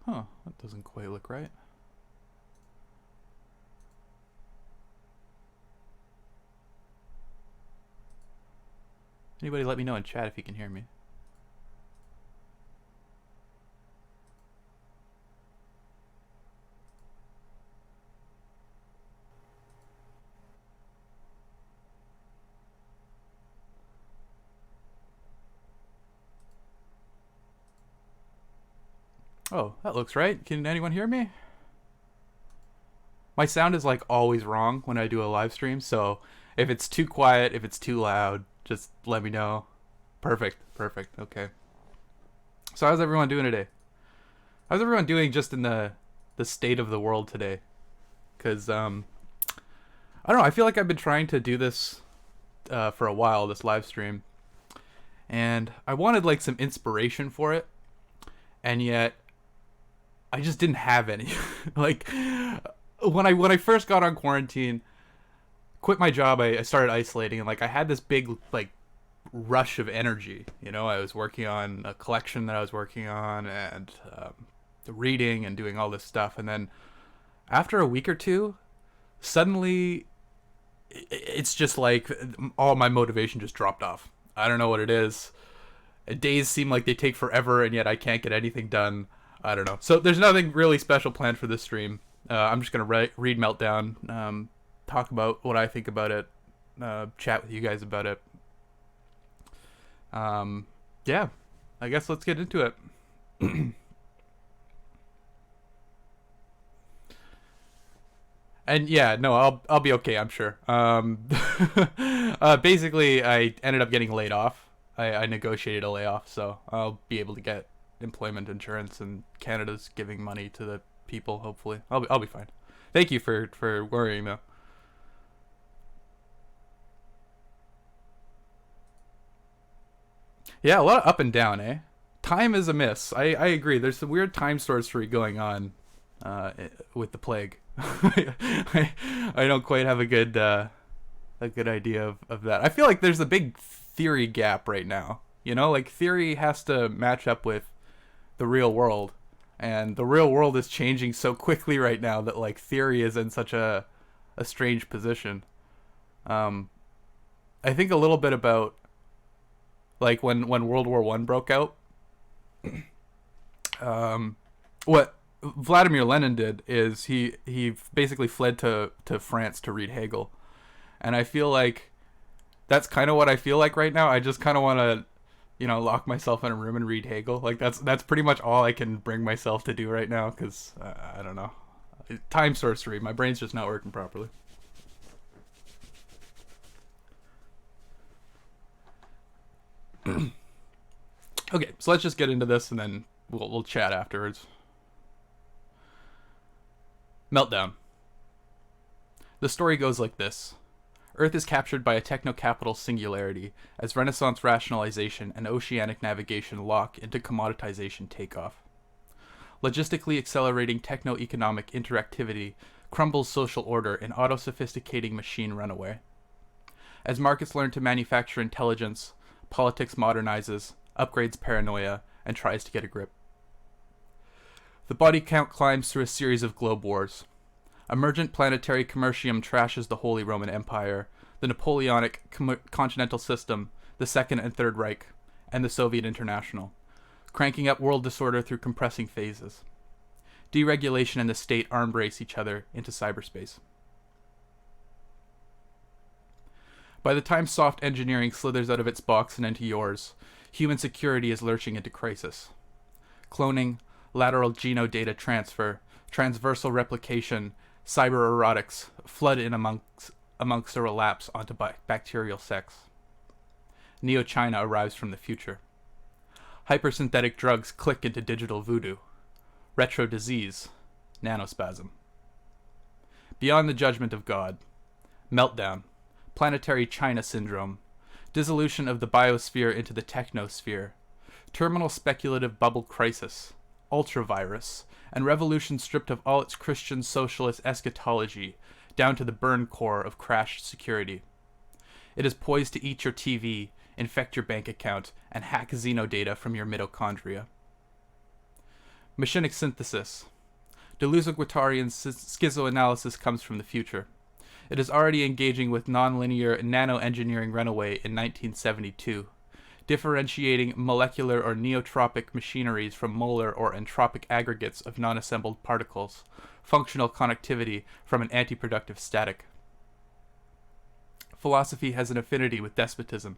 Huh, that doesn't quite look right. Anybody let me know in chat if you can hear me. Oh, that looks right. Can anyone hear me? My sound is like always wrong when I do a live stream, so if it's too quiet, if it's too loud, just let me know. Perfect, perfect. Okay. So how's everyone doing today? How's everyone doing just in the state of the world today? Cuz I don't know, I feel like I've been trying to do this for a while, this live stream, and I wanted like some inspiration for it, and yet I just didn't have any. Like when I first got on quarantine, quit my job, I started isolating, and like I had this big like rush of energy. You know, I was working on a collection that I was working on, and reading and doing all this stuff, and then after a week or two, suddenly it's just like all my motivation just dropped off. I don't know what it is. Days seem like they take forever, and yet I can't get anything done. I don't know. So there's nothing really special planned for this stream. I'm just gonna read Meltdown, talk about what I think about it, chat with you guys about it. Yeah, I guess let's get into it. And yeah, no, I'll be okay, I'm sure. Basically, I ended up getting laid off. I negotiated a layoff, so I'll be able to get employment insurance, and Canada's giving money to the people. Hopefully, I'll be fine. Thank you for worrying though. Yeah, a lot of up and down, eh? Time is a miss. I agree. There's some weird time sorcery going on with the plague. I don't quite have a good idea of that. I feel like there's a big theory gap right now. You know, like theory has to match up with the real world, and the real world is changing so quickly right now that like theory is in such a strange position. Um, I think a little bit about like when World War One broke out. Um, what Vladimir Lenin did is he basically fled to France to read Hegel, and I feel like that's kind of what I feel like right now. I just kind of want to, you know, lock myself in a room and read Hegel. Like that's pretty much all I can bring myself to do right now because I don't know, time sorcery. My brain's just not working properly. Okay, so let's just get into this and then we'll chat afterwards. Meltdown. The story goes like this. Earth is captured by a techno-capital singularity as Renaissance rationalization and oceanic navigation lock into commoditization takeoff. Logistically accelerating techno-economic interactivity crumbles social order in auto-sophisticating machine runaway. As markets learn to manufacture intelligence, politics modernizes, upgrades paranoia, and tries to get a grip. The body count climbs through a series of globe wars. Emergent planetary commercium trashes the Holy Roman Empire, the Napoleonic continental system, the Second and Third Reich, and the Soviet International, cranking up world disorder through compressing phases. Deregulation and the state arm race each other into cyberspace. By the time soft engineering slithers out of its box and into yours, human security is lurching into crisis. Cloning, lateral genodata transfer, transversal replication, cybererotics flood in amongst a relapse onto bacterial sex. Neo-China arrives from the future. Hypersynthetic drugs click into digital voodoo. Retro disease, nanospasm. Beyond the judgment of God. Meltdown, planetary China syndrome, dissolution of the biosphere into the technosphere, terminal speculative bubble crisis, ultravirus, and revolution stripped of all its Christian socialist eschatology, down to the burn core of crashed security. It is poised to eat your TV, infect your bank account, and hack xenodata from your mitochondria. Machinic synthesis. Deleuze-Guattarian schizoanalysis comes from the future. It is already engaging with nonlinear nanoengineering runaway in 1972, differentiating molecular or neotropic machineries from molar or entropic aggregates of non-assembled particles, functional connectivity from an anti-productive static. Philosophy has an affinity with despotism,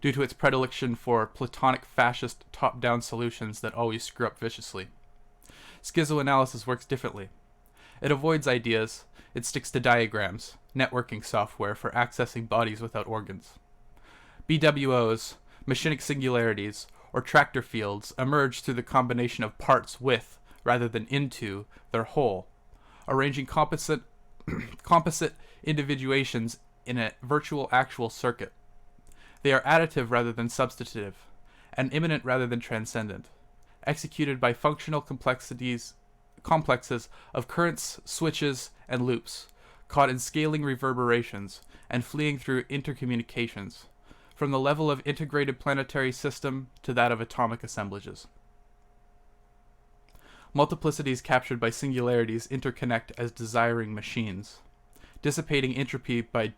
due to its predilection for Platonic fascist top-down solutions that always screw up viciously. Schizoanalysis works differently. It avoids ideas, it sticks to diagrams, networking software for accessing bodies without organs. BWOs, machinic singularities, or tractor fields emerge through the combination of parts with, rather than into, their whole, arranging composite individuations in a virtual actual circuit. They are additive rather than substitutive, and immanent rather than transcendent, executed by functional complexes of currents, switches, and loops, caught in scaling reverberations and fleeing through intercommunications, from the level of integrated planetary system to that of atomic assemblages. Multiplicities captured by singularities interconnect as desiring machines, dissipating entropy by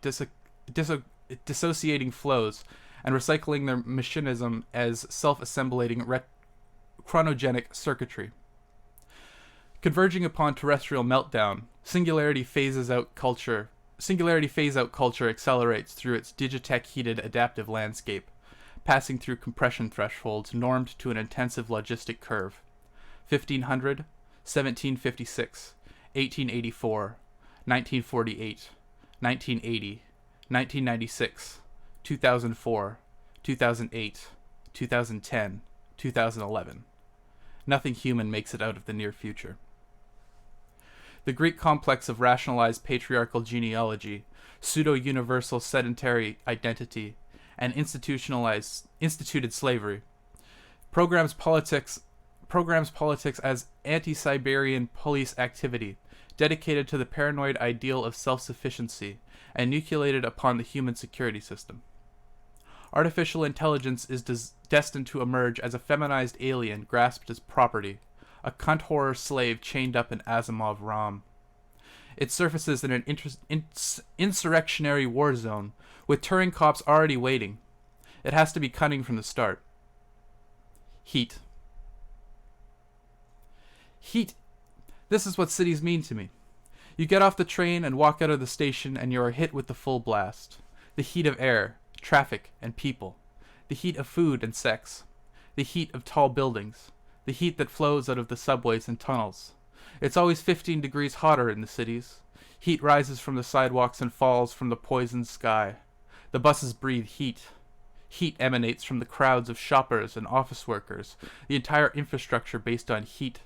dissociating flows and recycling their machinism as self-assemblating chronogenic circuitry. Converging upon terrestrial meltdown, singularity phase-out culture accelerates through its digitech-heated adaptive landscape, passing through compression thresholds normed to an intensive logistic curve. 1500, 1756, 1884, 1948, 1980, 1996, 2004, 2008, 2010, 2011. Nothing human makes it out of the near future. The Greek complex of rationalized patriarchal genealogy, pseudo-universal sedentary identity, and instituted slavery programs politics as anti-Siberian police activity, dedicated to the paranoid ideal of self-sufficiency, and nucleated upon the human security system. Artificial intelligence is destined to emerge as a feminized alien grasped as property, a cunt horror slave chained up in Asimov ROM. It surfaces in an insurrectionary war zone, with Turing cops already waiting. It has to be cunning from the start. Heat. Heat. This is what cities mean to me. You get off the train and walk out of the station and you are hit with the full blast. The heat of air, traffic, and people. The heat of food and sex. The heat of tall buildings. The heat that flows out of the subways and tunnels. It's always 15 degrees hotter in the cities. Heat rises from the sidewalks and falls from the poisoned sky. The buses breathe heat. Heat emanates from the crowds of shoppers and office workers. The entire infrastructure based on heat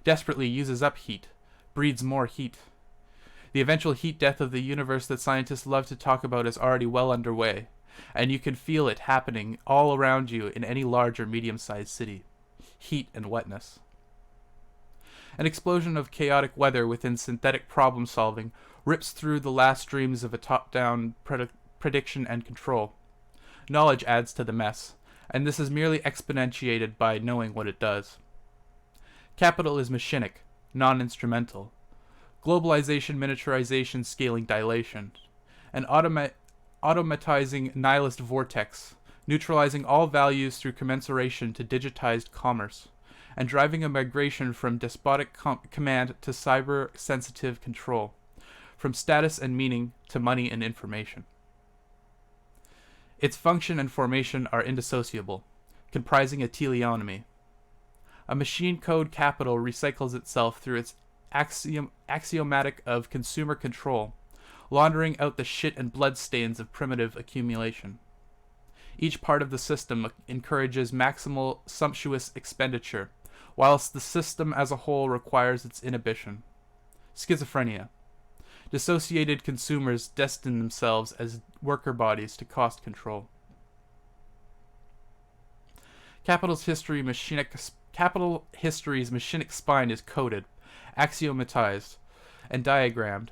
desperately uses up heat, breeds more heat. The eventual heat death of the universe that scientists love to talk about is already well underway, and you can feel it happening all around you in any large or medium-sized city. Heat and wetness. An explosion of chaotic weather within synthetic problem-solving rips through the last dreams of a top-down prediction and control. Knowledge adds to the mess, and this is merely exponentiated by knowing what it does. Capital is machinic, non-instrumental. Globalization, miniaturization, scaling, dilation. An automatizing nihilist vortex, neutralizing all values through commensuration to digitized commerce, and driving a migration from despotic command to cyber-sensitive control, from status and meaning to money and information. Its function and formation are indissociable, comprising a teleonomy. A machine code capital recycles itself through its axiomatic of consumer control, laundering out the shit and blood stains of primitive accumulation. Each part of the system encourages maximal sumptuous expenditure, whilst the system as a whole requires its inhibition. Schizophrenia. Dissociated consumers destine themselves as worker bodies to cost control. Capital history's machinic spine is coded, axiomatized, and diagrammed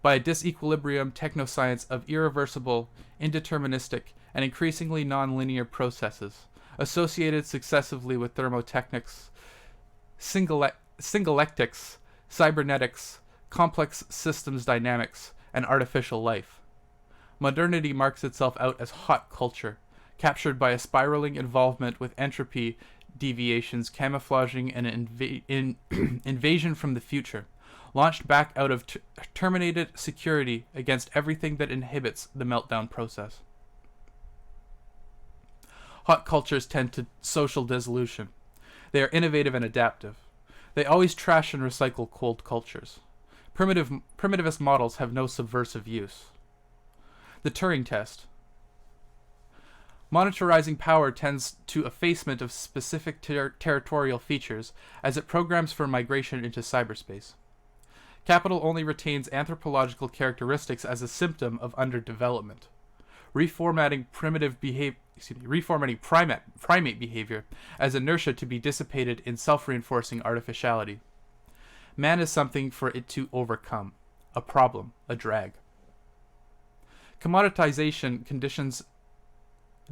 by a disequilibrium technoscience of irreversible, indeterministic, and increasingly nonlinear processes, associated successively with thermotechnics, singalectics, cybernetics, complex systems dynamics, and artificial life. Modernity marks itself out as hot culture, captured by a spiraling involvement with entropy deviations camouflaging an invasion from the future, launched back out of terminated security against everything that inhibits the meltdown process. Hot cultures tend to social dissolution. They are innovative and adaptive. They always trash and recycle cold cultures. Primitivist models have no subversive use. The Turing test. Monetarizing power tends to effacement of specific territorial features as it programs for migration into cyberspace. Capital only retains anthropological characteristics as a symptom of underdevelopment. Reformatting primate behavior as inertia to be dissipated in self-reinforcing artificiality. Man is something for it to overcome, a problem, a drag. Commoditization conditions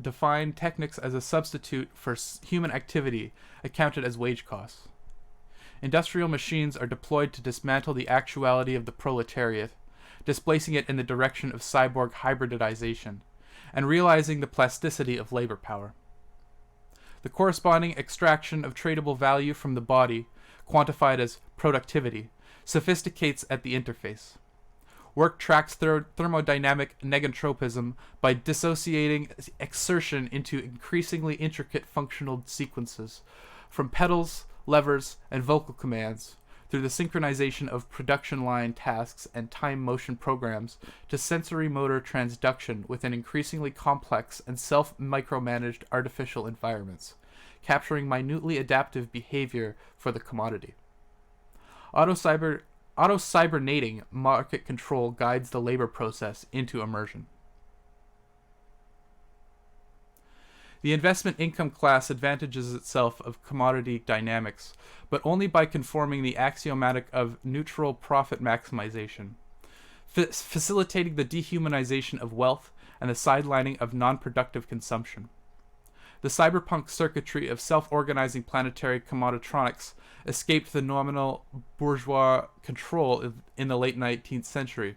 define technics as a substitute for human activity accounted as wage costs. Industrial machines are deployed to dismantle the actuality of the proletariat, displacing it in the direction of cyborg hybridization, and realizing the plasticity of labor power. The corresponding extraction of tradable value from the body, quantified as productivity, sophisticates at the interface. Work tracks thermodynamic negentropism by dissociating exertion into increasingly intricate functional sequences, from pedals, levers, and vocal commands, through the synchronization of production line tasks and time motion programs to sensory motor transduction within increasingly complex and self-micromanaged artificial environments, capturing minutely adaptive behavior for the commodity. Auto-cybernating market control guides the labor process into immersion. The investment income class advantages itself of commodity dynamics, but only by conforming the axiomatic of neutral profit maximization, facilitating the dehumanization of wealth and the sidelining of non-productive consumption. The cyberpunk circuitry of self-organizing planetary commoditronics escaped the nominal bourgeois control in the late 19th century,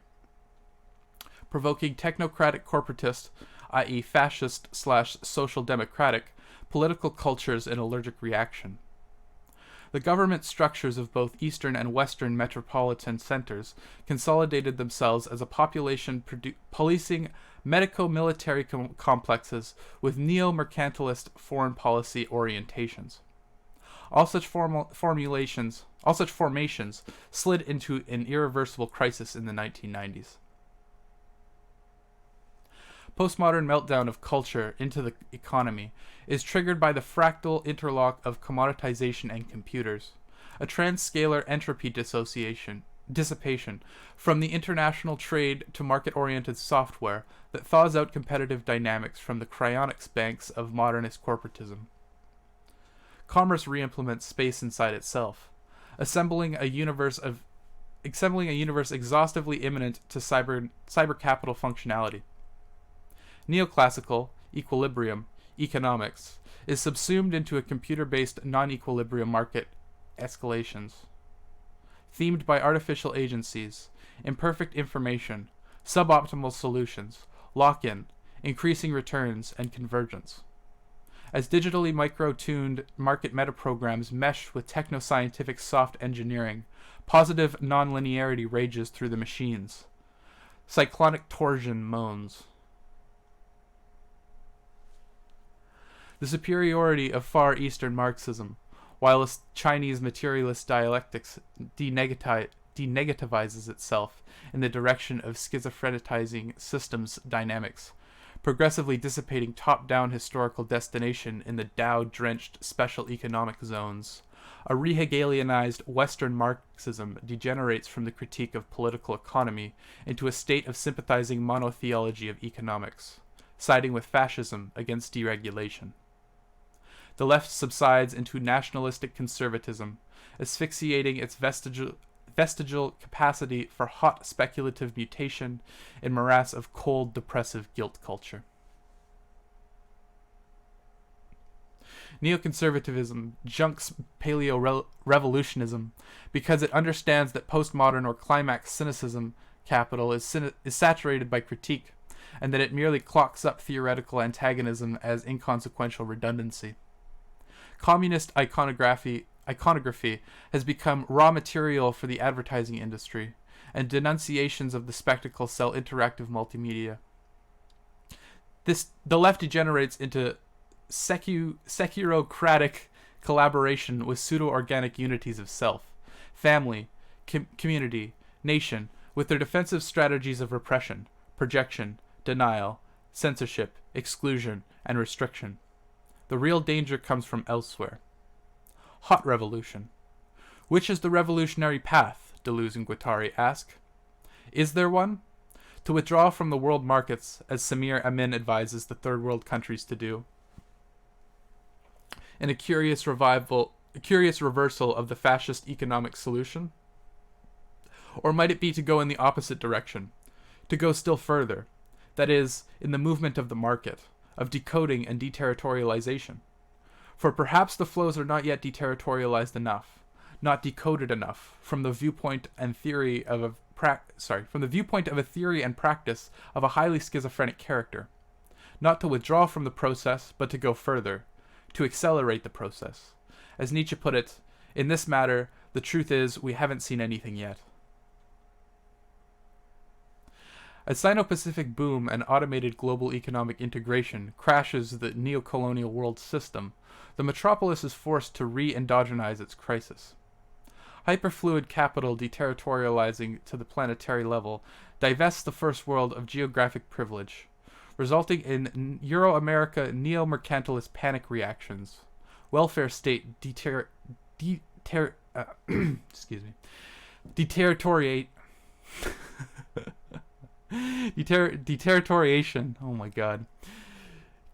provoking technocratic corporatist, i.e. fascist/social democratic, political cultures in allergic reaction. The government structures of both eastern and western metropolitan centers consolidated themselves as a population policing medico-military complexes with neo-mercantilist foreign policy orientations. All such formations slid into an irreversible crisis in the 1990s. Postmodern meltdown of culture into the economy is triggered by the fractal interlock of commoditization and computers, a transscalar entropy dissipation from the international trade to market-oriented software that thaws out competitive dynamics from the cryonics banks of modernist corporatism. Commerce reimplements space inside itself, assembling a universe exhaustively immanent to cyber capital functionality. Neoclassical equilibrium economics is subsumed into a computer-based non-equilibrium market escalations, themed by artificial agencies, imperfect information, suboptimal solutions, lock-in, increasing returns, and convergence. As digitally micro-tuned market metaprograms mesh with techno-scientific soft engineering, positive non-linearity rages through the machines. Cyclonic torsion moans. The superiority of Far Eastern Marxism, while Chinese materialist dialectics denegativizes itself in the direction of schizophrenizing systems dynamics, progressively dissipating top-down historical destination in the Tao-drenched special economic zones, a re-Hegelianized Western Marxism degenerates from the critique of political economy into a state of sympathizing monotheology of economics, siding with fascism against deregulation. The left subsides into nationalistic conservatism, asphyxiating its vestigial capacity for hot speculative mutation in morass of cold, depressive guilt culture. Neoconservatism junks paleo-revolutionism because it understands that postmodern or climax cynicism capital is saturated by critique, and that it merely clocks up theoretical antagonism as inconsequential redundancy. Communist iconography has become raw material for the advertising industry, and denunciations of the spectacle sell interactive multimedia. The left degenerates into securocratic collaboration with pseudo-organic unities of self, family, community, nation, with their defensive strategies of repression, projection, denial, censorship, exclusion, and restriction. The real danger comes from elsewhere. Hot revolution. Which is the revolutionary path? Deleuze and Guattari ask. Is there one? To withdraw from the world markets, as Samir Amin advises the third world countries to do. In a curious reversal of the fascist economic solution? Or might it be to go in the opposite direction, to go still further, that is, in the movement of the market, of decoding and deterritorialization? For perhaps the flows are not yet deterritorialized enough, not decoded enough, from the viewpoint and theory of a theory and practice of a highly schizophrenic character, not to withdraw from the process, but to go further, to accelerate the process. As Nietzsche put it, in this matter, the truth is we haven't seen anything yet. As Sino-Pacific boom and automated global economic integration crashes the neo-colonial world system, the metropolis is forced to re-endogenize its crisis. Hyperfluid capital deterritorializing to the planetary level divests the first world of geographic privilege, resulting in Euro-America neo-mercantilist panic reactions, welfare state deterritoriation. Oh my god.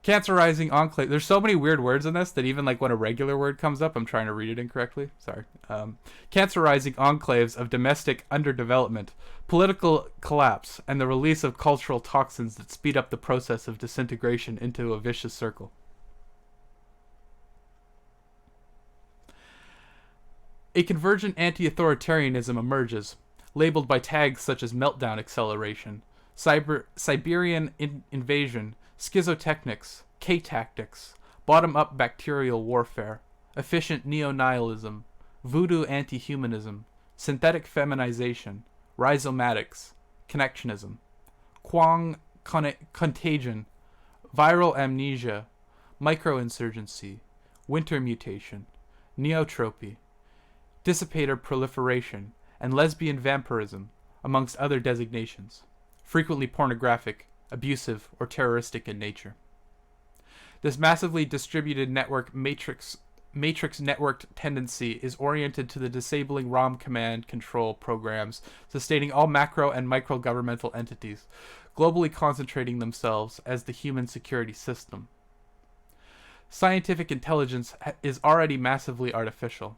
Cancerizing enclave. There's so many weird words in this that even like when a regular word comes up, I'm trying to read it incorrectly. Sorry. Cancerizing enclaves of domestic underdevelopment, political collapse, and the release of cultural toxins that speed up the process of disintegration into a vicious circle. A convergent anti-authoritarianism emerges, labeled by tags such as meltdown acceleration, Siberian invasion, schizotechnics, K-tactics, bottom-up bacterial warfare, efficient neo-nihilism, voodoo anti-humanism, synthetic feminization, rhizomatics, connectionism, Quang contagion, viral amnesia, microinsurgency, winter mutation, neotropy, dissipator proliferation, and lesbian vampirism, amongst other designations, frequently pornographic, abusive, or terroristic in nature. This massively distributed network matrix networked tendency is oriented to the disabling ROM command control programs sustaining all macro and micro governmental entities, globally concentrating themselves as the human security system. Scientific intelligence is already massively artificial.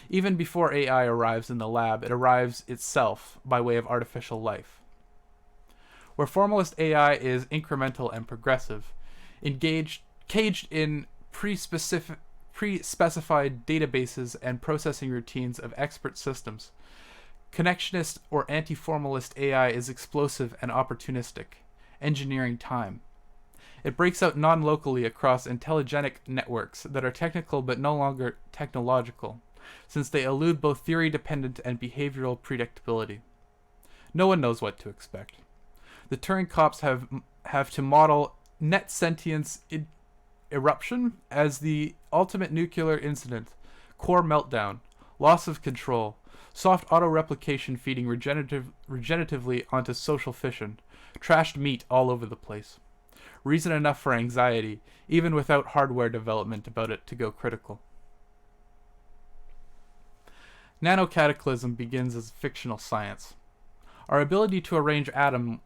Even before AI arrives in the lab, it arrives itself by way of artificial life. Where formalist AI is incremental and progressive, caged in pre-specified databases and processing routines of expert systems, connectionist or anti-formalist AI is explosive and opportunistic, engineering time. It breaks out non-locally across intelligenic networks that are technical but no longer technological, since they elude both theory-dependent and behavioral predictability. No one knows what to expect. The Turing cops have to model net sentience eruption as the ultimate nuclear incident, core meltdown, loss of control, soft auto-replication feeding regeneratively onto social fission, trashed meat all over the place. Reason enough for anxiety, even without hardware development about it to go critical. Nanocataclysm begins as fictional science. Our ability to arrange atoms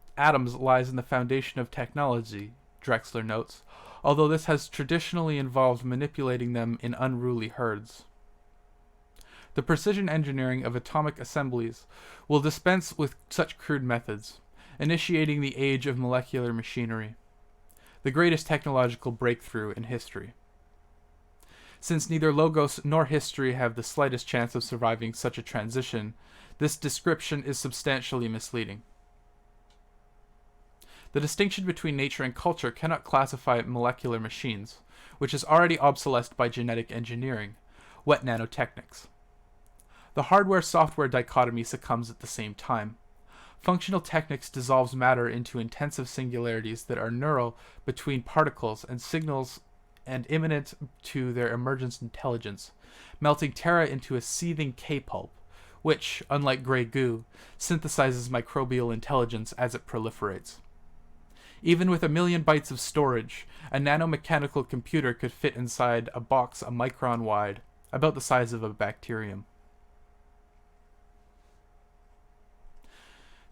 lies in the foundation of technology, Drexler notes, although this has traditionally involved manipulating them in unruly herds. The precision engineering of atomic assemblies will dispense with such crude methods, initiating the age of molecular machinery, the greatest technological breakthrough in history. Since neither logos nor history have the slightest chance of surviving such a transition, this description is substantially misleading. The distinction between nature and culture cannot classify molecular machines, which is already obsolesced by genetic engineering, wet nanotechnics. The hardware-software dichotomy succumbs at the same time. Functional techniques dissolves matter into intensive singularities that are neural between particles and signals and imminent to their emergent intelligence, melting Terra into a seething K-pulp, which, unlike gray goo, synthesizes microbial intelligence as it proliferates. Even with 1 million bytes of storage, a nanomechanical computer could fit inside a box a micron wide, about the size of a bacterium.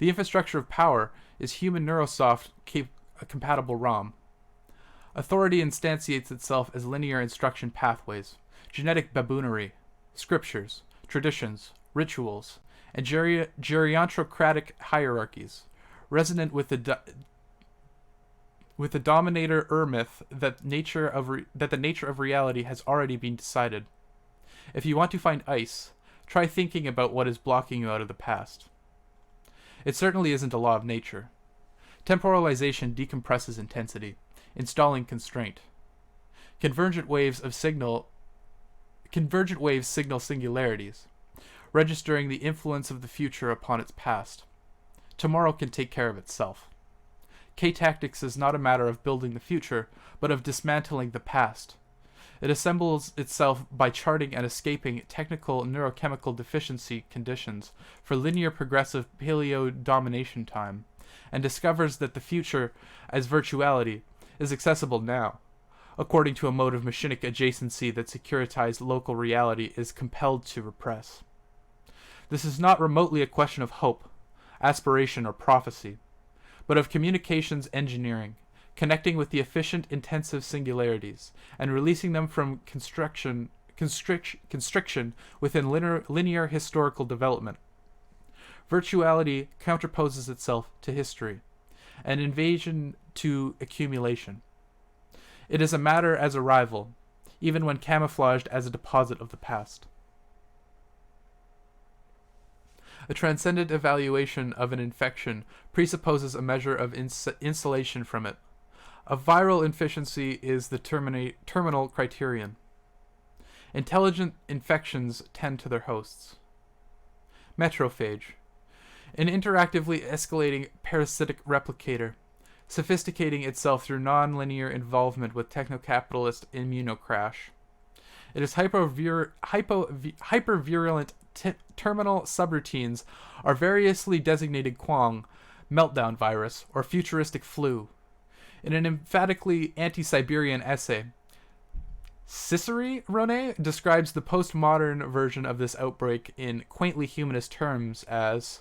The infrastructure of power is human Neurosoft compatible ROM. Authority instantiates itself as linear instruction pathways, genetic baboonery, scriptures, traditions, rituals, and gerontocratic hierarchies, resonant with the dominator myth that the nature of reality has already been decided. If you want to find ice, try thinking about what is blocking you out of the past. It certainly isn't a law of nature. Temporalization decompresses intensity, installing constraint. Convergent waves signal singularities, registering the influence of the future upon its past. Tomorrow can take care of itself. K-tactics is not a matter of building the future, but of dismantling the past. It assembles itself by charting and escaping technical neurochemical deficiency conditions for linear progressive paleo-domination time, and discovers that the future, as virtuality, is accessible now, according to a mode of machinic adjacency that securitized local reality is compelled to repress. This is not remotely a question of hope, aspiration, or prophecy, but of communications engineering, connecting with the efficient intensive singularities, and releasing them from constriction within linear historical development. Virtuality counterposes itself to history, an invasion to accumulation. It is a matter as a rival, even when camouflaged as a deposit of the past. A transcendent evaluation of an infection presupposes a measure of insulation from it. A viral efficiency is the terminal criterion. Intelligent infections tend to their hosts. Metrophage, an interactively escalating parasitic replicator, sophisticating itself through non-linear involvement with techno-capitalist immunocrash. It is hyper-virulent terminal subroutines are variously designated Quang, Meltdown virus, or futuristic flu. In an emphatically anti-Siberian essay, Cicerone describes the postmodern version of this outbreak in quaintly humanist terms as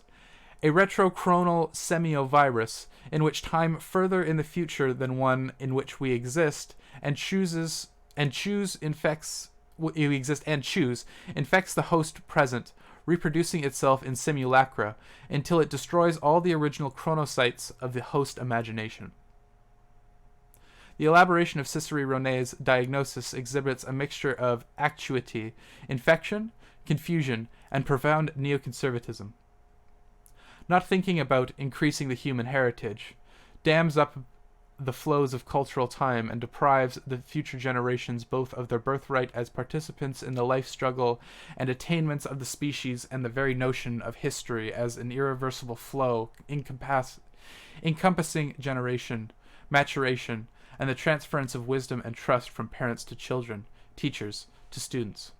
a retrochronal semiovirus in which time further in the future than one in which we exist infects the host present, reproducing itself in simulacra until it destroys all the original chronocytes of the host imagination. The elaboration of Cicerone's diagnosis exhibits a mixture of actuity, infection, confusion, and profound neoconservatism. Not thinking about increasing the human heritage dams up the flows of cultural time and deprives the future generations both of their birthright as participants in the life struggle and attainments of the species and the very notion of history as an irreversible flow encompassing generation, maturation, and the transference of wisdom and trust from parents to children, teachers to students.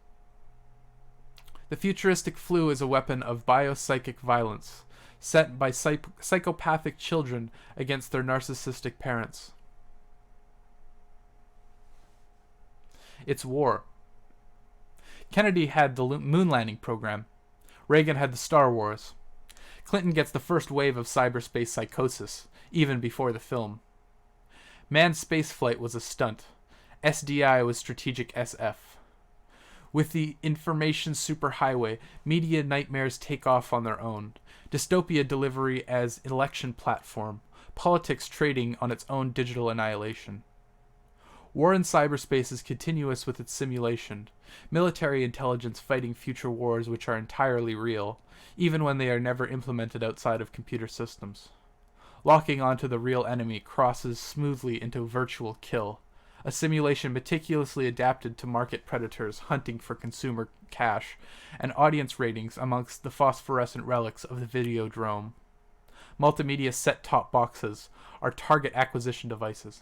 The futuristic flu is a weapon of biopsychic violence, set by psychopathic children against their narcissistic parents. It's war. Kennedy had the moon landing program. Reagan had the Star Wars. Clinton gets the first wave of cyberspace psychosis, even before the film. Manned spaceflight was a stunt. SDI was strategic SF. With the information superhighway, media nightmares take off on their own. Dystopia delivery as election platform. Politics trading on its own digital annihilation. War in cyberspace is continuous with its simulation. Military intelligence fighting future wars which are entirely real, even when they are never implemented outside of computer systems. Locking onto the real enemy crosses smoothly into virtual kill, a simulation meticulously adapted to market predators hunting for consumer cash and audience ratings amongst the phosphorescent relics of the Videodrome. Multimedia set-top boxes are target acquisition devices.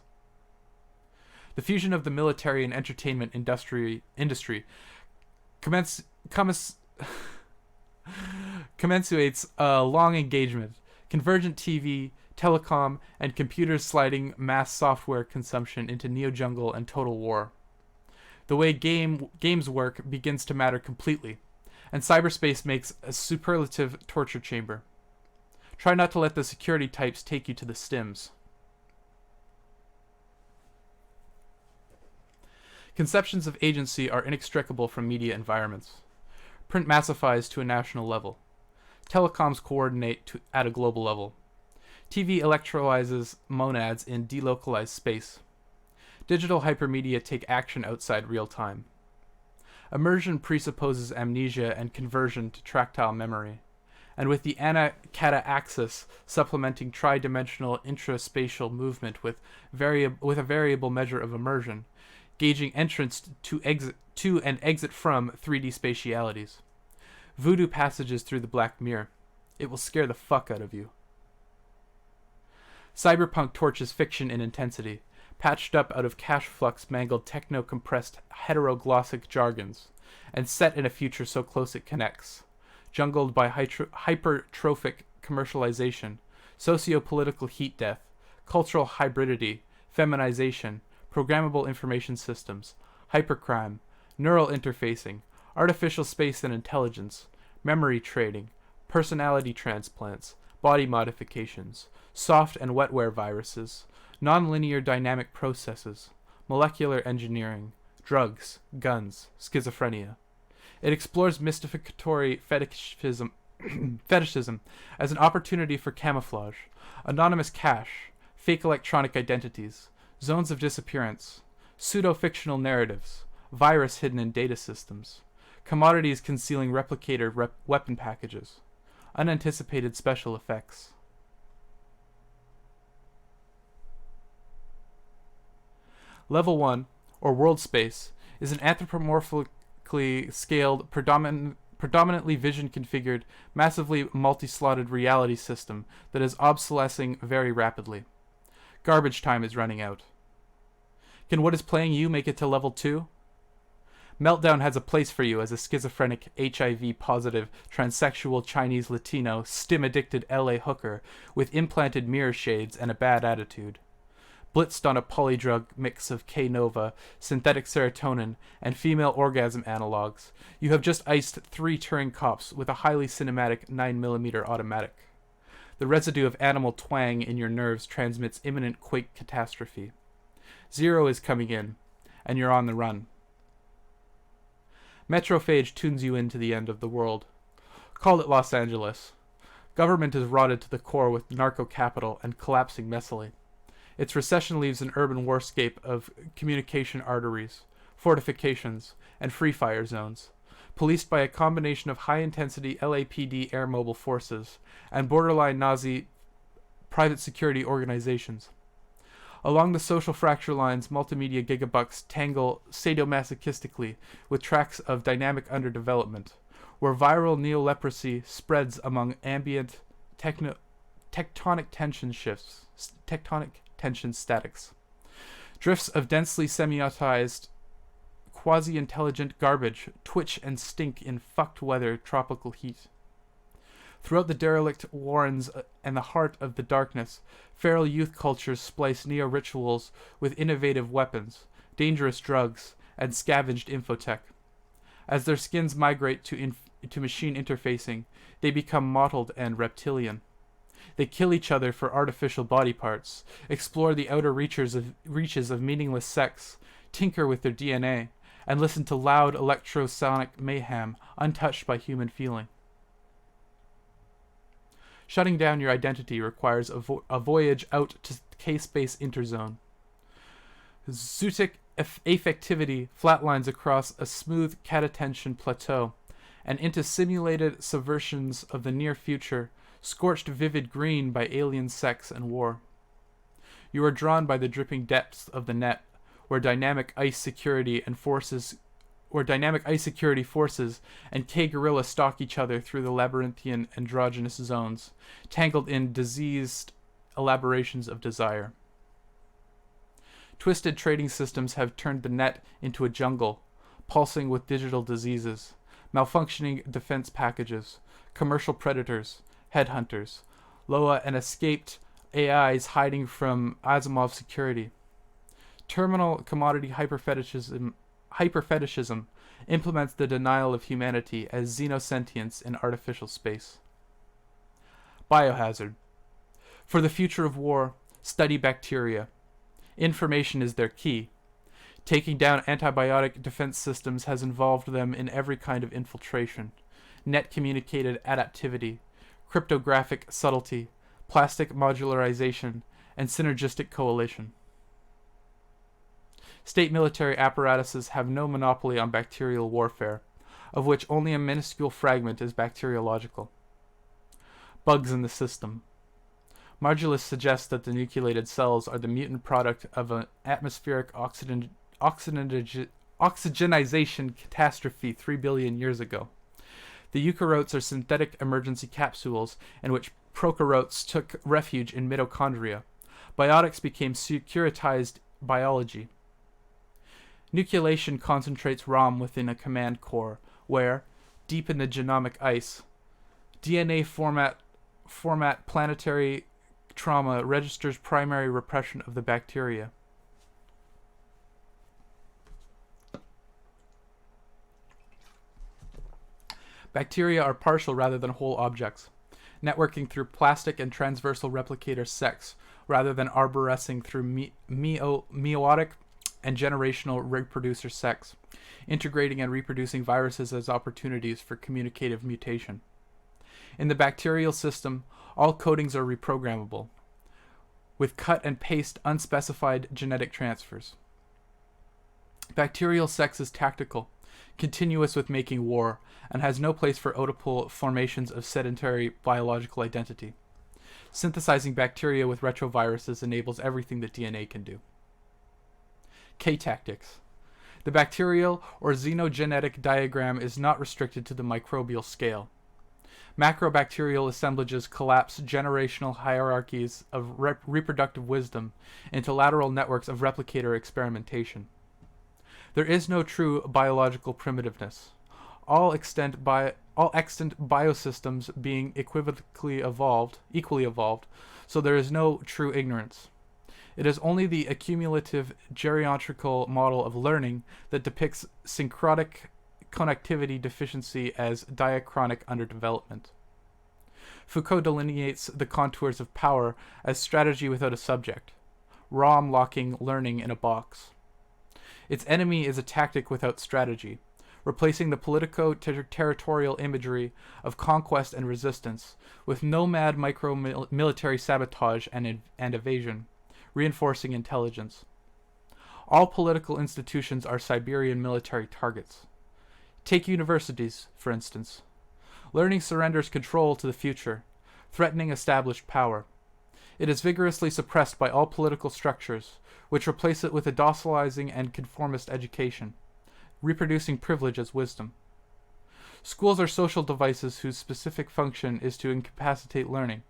The fusion of the military and entertainment industry commensuates a long engagement, convergent TV, telecom, and computers sliding mass software consumption into neo-jungle and total war. The way games work begins to matter completely, and cyberspace makes a superlative torture chamber. Try not to let the security types take you to the stims. Conceptions of agency are inextricable from media environments. Print massifies to a national level. Telecoms coordinate at a global level. TV electrolyzes monads in delocalized space. Digital hypermedia take action outside real time. Immersion presupposes amnesia and conversion to tactile memory, and with the ana-kata axis supplementing tridimensional intraspatial movement with a variable measure of immersion, gauging entrance to and exit from 3D spatialities. Voodoo passages through the black mirror. It will scare the fuck out of you. Cyberpunk torches fiction in intensity, patched up out of cash flux mangled techno-compressed heteroglossic jargons, and set in a future so close it connects, jungled by hypertrophic commercialization, socio-political heat death, cultural hybridity, feminization, programmable information systems, hypercrime, neural interfacing, artificial space and intelligence, memory trading, personality transplants, body modifications, soft and wetware viruses, nonlinear dynamic processes, molecular engineering, drugs, guns, schizophrenia. It explores mystificatory fetishism as an opportunity for camouflage, anonymous cash, fake electronic identities, zones of disappearance, pseudo-fictional narratives, virus hidden in data systems, commodities concealing replicator weapon packages, unanticipated special effects. Level 1, or world space, is an anthropomorphically scaled, predominantly vision-configured, massively multi-slotted reality system that is obsolescing very rapidly. Garbage time is running out. Can what is playing you make it to level 2? Meltdown has a place for you as a schizophrenic, HIV-positive, transsexual Chinese Latino, stim-addicted LA hooker with implanted mirror shades and a bad attitude. Blitzed on a polydrug mix of K-Nova, synthetic serotonin, and female orgasm analogs, you have just iced 3 Turing cops with a highly cinematic 9mm automatic. The residue of animal twang in your nerves transmits imminent quake catastrophe. Zero is coming in, and you're on the run. Metrophage tunes you into the end of the world. Call it Los Angeles. Government is rotted to the core with narco-capital and collapsing messily. Its recession leaves an urban warscape of communication arteries, fortifications, and free fire zones, policed by a combination of high-intensity LAPD air mobile forces and borderline Nazi private security organizations. Along the social fracture lines, multimedia gigabucks tangle sadomasochistically with tracks of dynamic underdevelopment, where viral neo-leprosy spreads among ambient tectonic tension statics. Drifts of densely semiotized, quasi-intelligent garbage twitch and stink in fucked weather tropical heat. Throughout the derelict warrens and the heart of the darkness, feral youth cultures splice neo-rituals with innovative weapons, dangerous drugs, and scavenged infotech. As their skins migrate to machine interfacing, they become mottled and reptilian. They kill each other for artificial body parts, explore the outer reaches of meaningless sex, tinker with their DNA, and listen to loud electrosonic mayhem untouched by human feeling. Shutting down your identity requires a voyage out to K-space interzone. Zootic affectivity flatlines across a smooth catatension plateau, and into simulated subversions of the near future, scorched vivid green by alien sex and war. You are drawn by the dripping depths of the net, where dynamic ice security forces and K-gorilla stalk each other through the labyrinthian androgynous zones, tangled in diseased elaborations of desire. Twisted trading systems have turned the net into a jungle, pulsing with digital diseases, malfunctioning defense packages, commercial predators, headhunters, Loa and escaped AIs hiding from Asimov security. Terminal commodity hyperfetishism implements the denial of humanity as xenosentience in artificial space. Biohazard. For the future of war, study bacteria. Information is their key. Taking down antibiotic defense systems has involved them in every kind of infiltration. Net-communicated adaptivity, cryptographic subtlety, plastic modularization, and synergistic coalition. State military apparatuses have no monopoly on bacterial warfare, of which only a minuscule fragment is bacteriological. Bugs in the system. Margulis suggests that the nucleated cells are the mutant product of an atmospheric oxygenization catastrophe 3 billion years ago. The eukaryotes are synthetic emergency capsules in which prokaryotes took refuge in mitochondria. Biotics became securitized biology. Nucleation concentrates ROM within a command core, where, deep in the genomic ice, DNA format planetary trauma registers primary repression of the bacteria. Bacteria are partial rather than whole objects, networking through plastic and transversal replicator sex rather than arborescing through meiotic and generational reproducer sex, integrating and reproducing viruses as opportunities for communicative mutation. In the bacterial system, all codings are reprogrammable, with cut and paste unspecified genetic transfers. Bacterial sex is tactical, continuous with making war, and has no place for oedipal formations of sedentary biological identity. Synthesizing bacteria with retroviruses enables everything that DNA can do. K-tactics. The bacterial or xenogenetic diagram is not restricted to the microbial scale. Macrobacterial assemblages collapse generational hierarchies of reproductive wisdom into lateral networks of replicator experimentation. There is no true biological primitiveness, all extant biosystems being equally evolved, so there is no true ignorance. It is only the accumulative geriatrical model of learning that depicts syncrotic connectivity deficiency as diachronic underdevelopment. Foucault delineates the contours of power as strategy without a subject, ROM locking learning in a box. Its enemy is a tactic without strategy, replacing the politico-territorial imagery of conquest and resistance with nomad micro-military sabotage and evasion, reinforcing intelligence. All political institutions are Siberian military targets. Take universities, for instance. Learning surrenders control to the future, threatening established power. It is vigorously suppressed by all political structures, which replace it with a docilizing and conformist education, reproducing privilege as wisdom. Schools are social devices whose specific function is to incapacitate learning,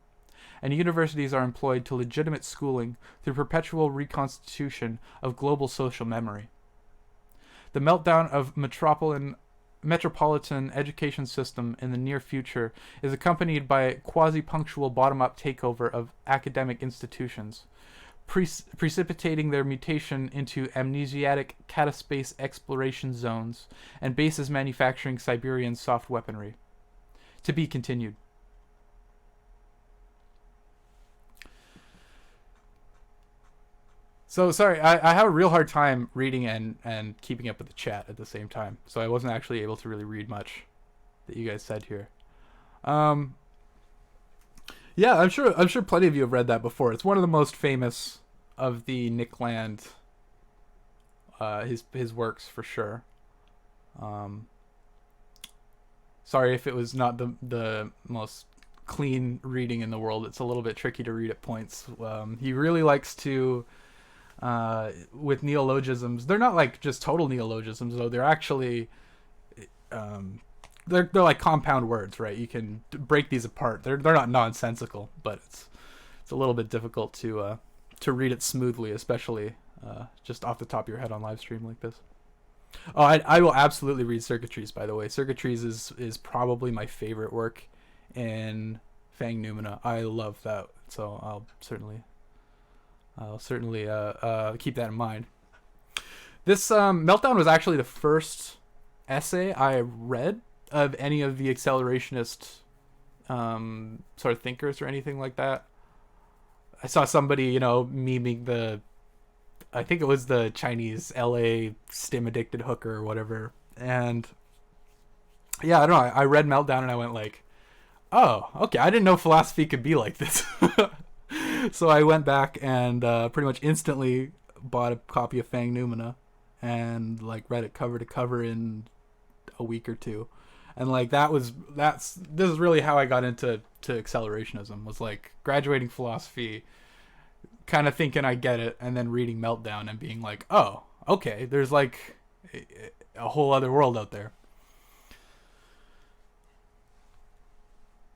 and universities are employed to legitimate schooling through perpetual reconstitution of global social memory. The meltdown of metropolitan education system in the near future is accompanied by a quasi-punctual bottom-up takeover of academic institutions, precipitating their mutation into amnesiatic cataspace exploration zones and bases manufacturing Siberian soft weaponry. To be continued. So, sorry, I have a real hard time reading and keeping up with the chat at the same time. So I wasn't actually able to really read much that you guys said here. Yeah, I'm sure plenty of you have read that before. It's one of the most famous of the Nick Land his works for sure. Um, Sorry if it was not the most clean reading in the world. It's a little bit tricky to read at points. He really likes to with neologisms. They're not like just total neologisms though. They're actually they're like compound words, right? You can break these apart. They're not nonsensical, but it's a little bit difficult to read it smoothly, especially just off the top of your head on live stream like this. Oh, I will absolutely read Circuitries, by the way. Circuitries is probably my favorite work in Fang Numina. I love that, so I'll certainly keep that in mind. This Meltdown was actually the first essay I read of any of the accelerationist sort of thinkers or anything like that. I saw somebody, memeing I think it was the Chinese LA stim addicted hooker or whatever. And yeah, I don't know. I read Meltdown and I went like, oh, okay. I didn't know philosophy could be like this. So I went back and pretty much instantly bought a copy of Fang Numina and like read it cover to cover in a week or two. And like this is really how I got into accelerationism, was like graduating philosophy, kind of thinking I get it, and then reading Meltdown and being like, oh, okay, there's like a whole other world out there.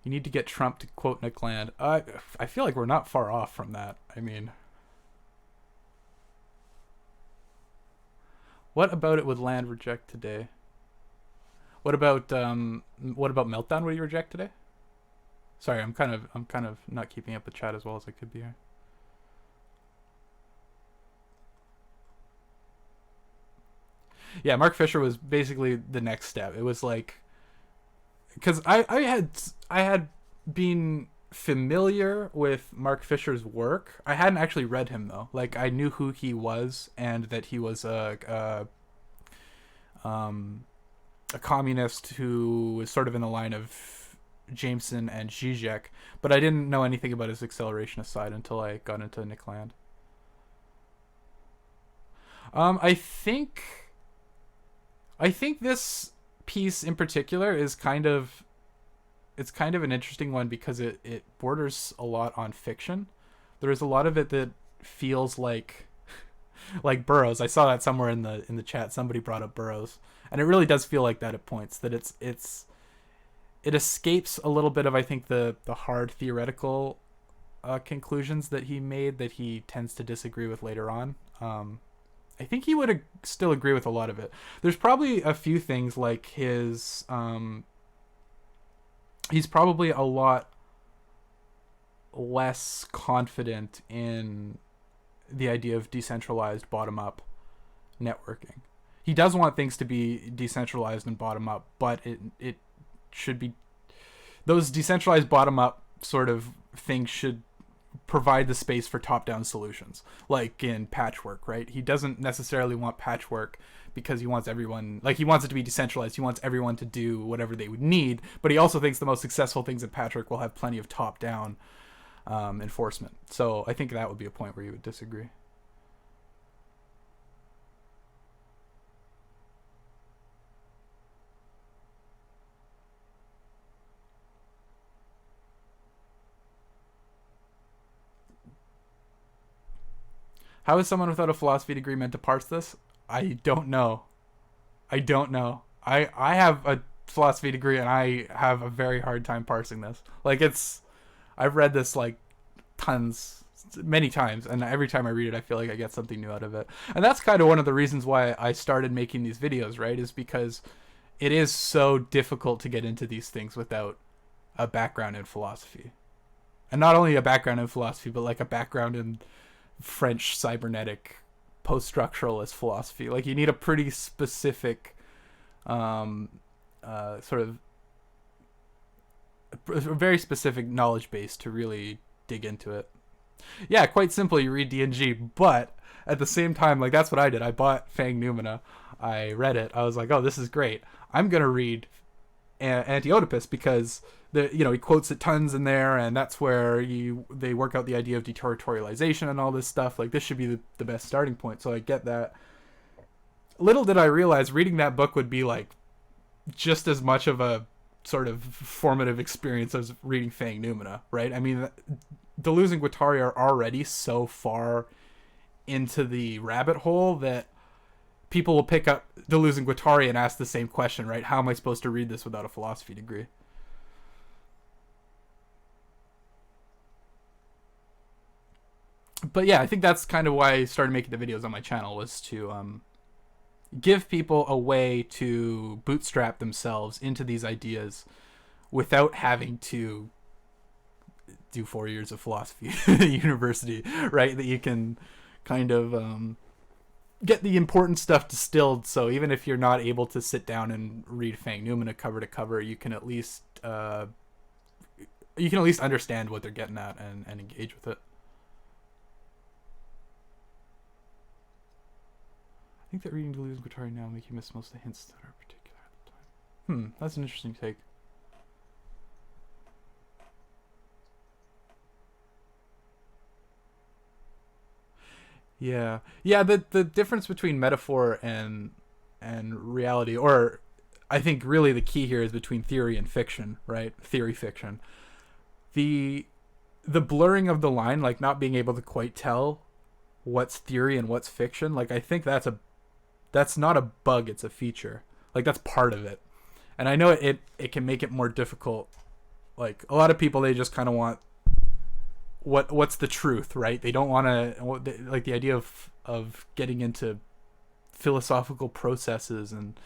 You need to get Trump to quote Nick Land. I feel like we're not far off from that. I mean, what about it would Land reject today? What about Meltdown would he reject today? Sorry, I'm kind of not keeping up with chat as well as I could be here. Yeah, Mark Fisher was basically the next step. It was like, because I had been familiar with Mark Fisher's work. I hadn't actually read him though. Like I knew who he was and that he was a communist who was sort of in the line of Jameson and Zizek, but I didn't know anything about his accelerationist side until I got into Nick Land. I think this piece in particular is kind of an interesting one because it borders a lot on fiction. There's a lot of it that feels like Burroughs. I saw that somewhere in the chat. Somebody brought up Burroughs, and it really does feel like that at points. That it escapes a little bit of, I think, the hard theoretical conclusions that he made that he tends to disagree with later on. I think he would still agree with a lot of it. There's probably a few things like his he's probably a lot less confident in the idea of decentralized bottom-up networking. He does want things to be decentralized and bottom-up, but it should be, those decentralized bottom-up sort of things should provide the space for top-down solutions, like in Patchwork, right? He doesn't necessarily want Patchwork because he wants everyone, like he wants it to be decentralized. He wants everyone to do whatever they would need, but he also thinks the most successful things in Patchwork will have plenty of top-down enforcement. So I think that would be a point where you would disagree. How is someone without a philosophy degree meant to parse this? I don't know. I have a philosophy degree and I have a very hard time parsing this. Like I've read this like many times, and every time I read it I feel like I get something new out of it. And that's kind of one of the reasons why I started making these videos, right? Is because it is so difficult to get into these things without a background in philosophy. And not only a background in philosophy, but like a background in French cybernetic post-structuralist philosophy. Like you need a pretty specific sort of a very specific knowledge base to really dig into it. Yeah, quite simple. You read D&G, but at the same time, like that's what I did. I bought Fang Numina. I read it. I was like, oh, this is great. I'm gonna read Anti-Oedipus because he quotes it tons in there, and that's where they work out the idea of deterritorialization and all this stuff. Like this should be the best starting point. So I get that. little did I realize reading that book would be like just as much of a sort of formative experience as reading Fang Numina, right? I mean, Deleuze and Guattari are already so far into the rabbit hole that people will pick up Deleuze and Guattari and ask the same question, right? How am I supposed to read this without a philosophy degree? But yeah, I think that's kind of why I started making the videos on my channel, was to give people a way to bootstrap themselves into these ideas without having to do 4 years of philosophy at university, right? That you can kind of get the important stuff distilled. So even if you're not able to sit down and read Fang Numina cover to cover, you can at least understand what they're getting at and engage with it. I think that reading Deleuze and Guattari now make you miss most of the hints that are particular at the time. That's an interesting take. Yeah, yeah. The difference between metaphor and reality, or I think really the key here is between theory and fiction, right? Theory fiction. The the blurring of the line, like not being able to quite tell what's theory and what's fiction. Like I think that's not a bug, it's a feature. Like that's part of it. And I know it can make it more difficult. Like a lot of people, they just kind of want what's the truth, right? They don't want to, like the idea of getting into philosophical processes and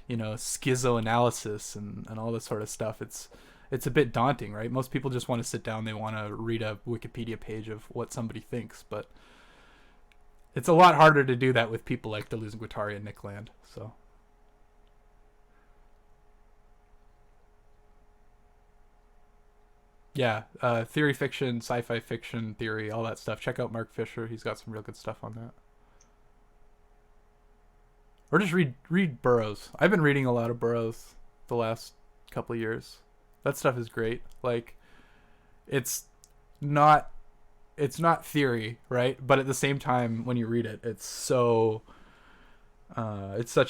schizoanalysis and all this sort of stuff. It's a bit daunting, right? Most people just want to sit down, they want to read a Wikipedia page of what somebody thinks, but it's a lot harder to do that with people like Deleuze and Guattari and Nick Land. So yeah, theory fiction, sci-fi fiction, theory, all that stuff. Check out Mark Fisher. He's got some real good stuff on that. Or just read Burroughs. I've been reading a lot of Burroughs the last couple of years. That stuff is great. Like it's not it's not theory, right? But at the same time, when you read it, it's such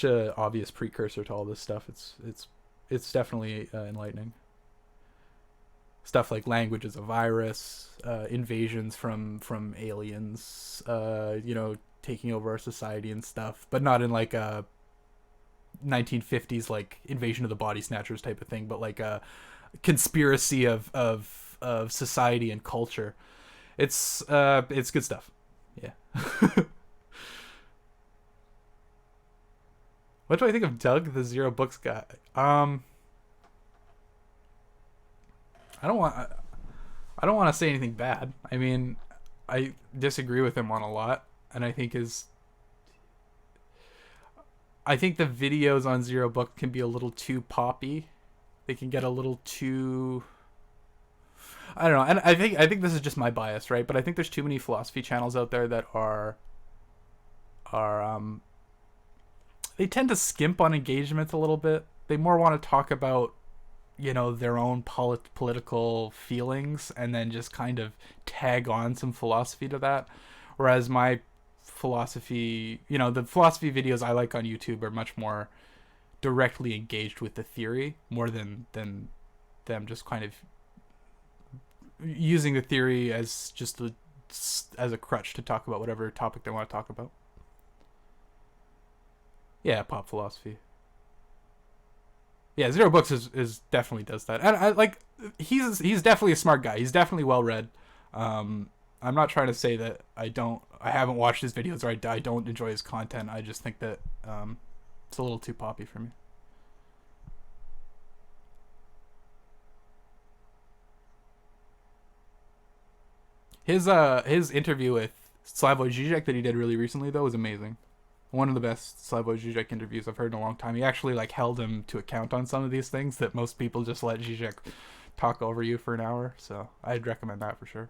a obvious precursor to all this stuff. It's definitely enlightening. Stuff like language is a virus, invasions from aliens, taking over our society and stuff, but not in like a 1950s like invasion of the body snatchers type of thing, but like a conspiracy of society and culture. It's good stuff. Yeah. What do I think of Doug, the Zero Books guy? I don't want I don't want to say anything bad. I mean, I disagree with him on a lot, and I think the videos on Zero Book can be a little too poppy. They can get a little too, I don't know. And I think this is just my bias, right? But I think there's too many philosophy channels out there that are they tend to skimp on engagement a little bit. They more want to talk about their own political feelings and then just kind of tag on some philosophy to that, whereas my philosophy, the philosophy videos I like on YouTube are much more directly engaged with the theory, more than them just kind of using the theory as just as a crutch to talk about whatever topic they want to talk about. Yeah, pop philosophy. Yeah, Zero Books is definitely does that, and I like he's definitely a smart guy. He's definitely well read. I'm not trying to say that I haven't watched his videos or I don't enjoy his content. I just think that it's a little too poppy for me. His interview with Slavoj Žižek that he did really recently though was amazing. One of the best Slavoj Žižek interviews I've heard in a long time. He actually like held him to account on some of these things that most people just let Žižek talk over you for an hour. So I'd recommend that for sure.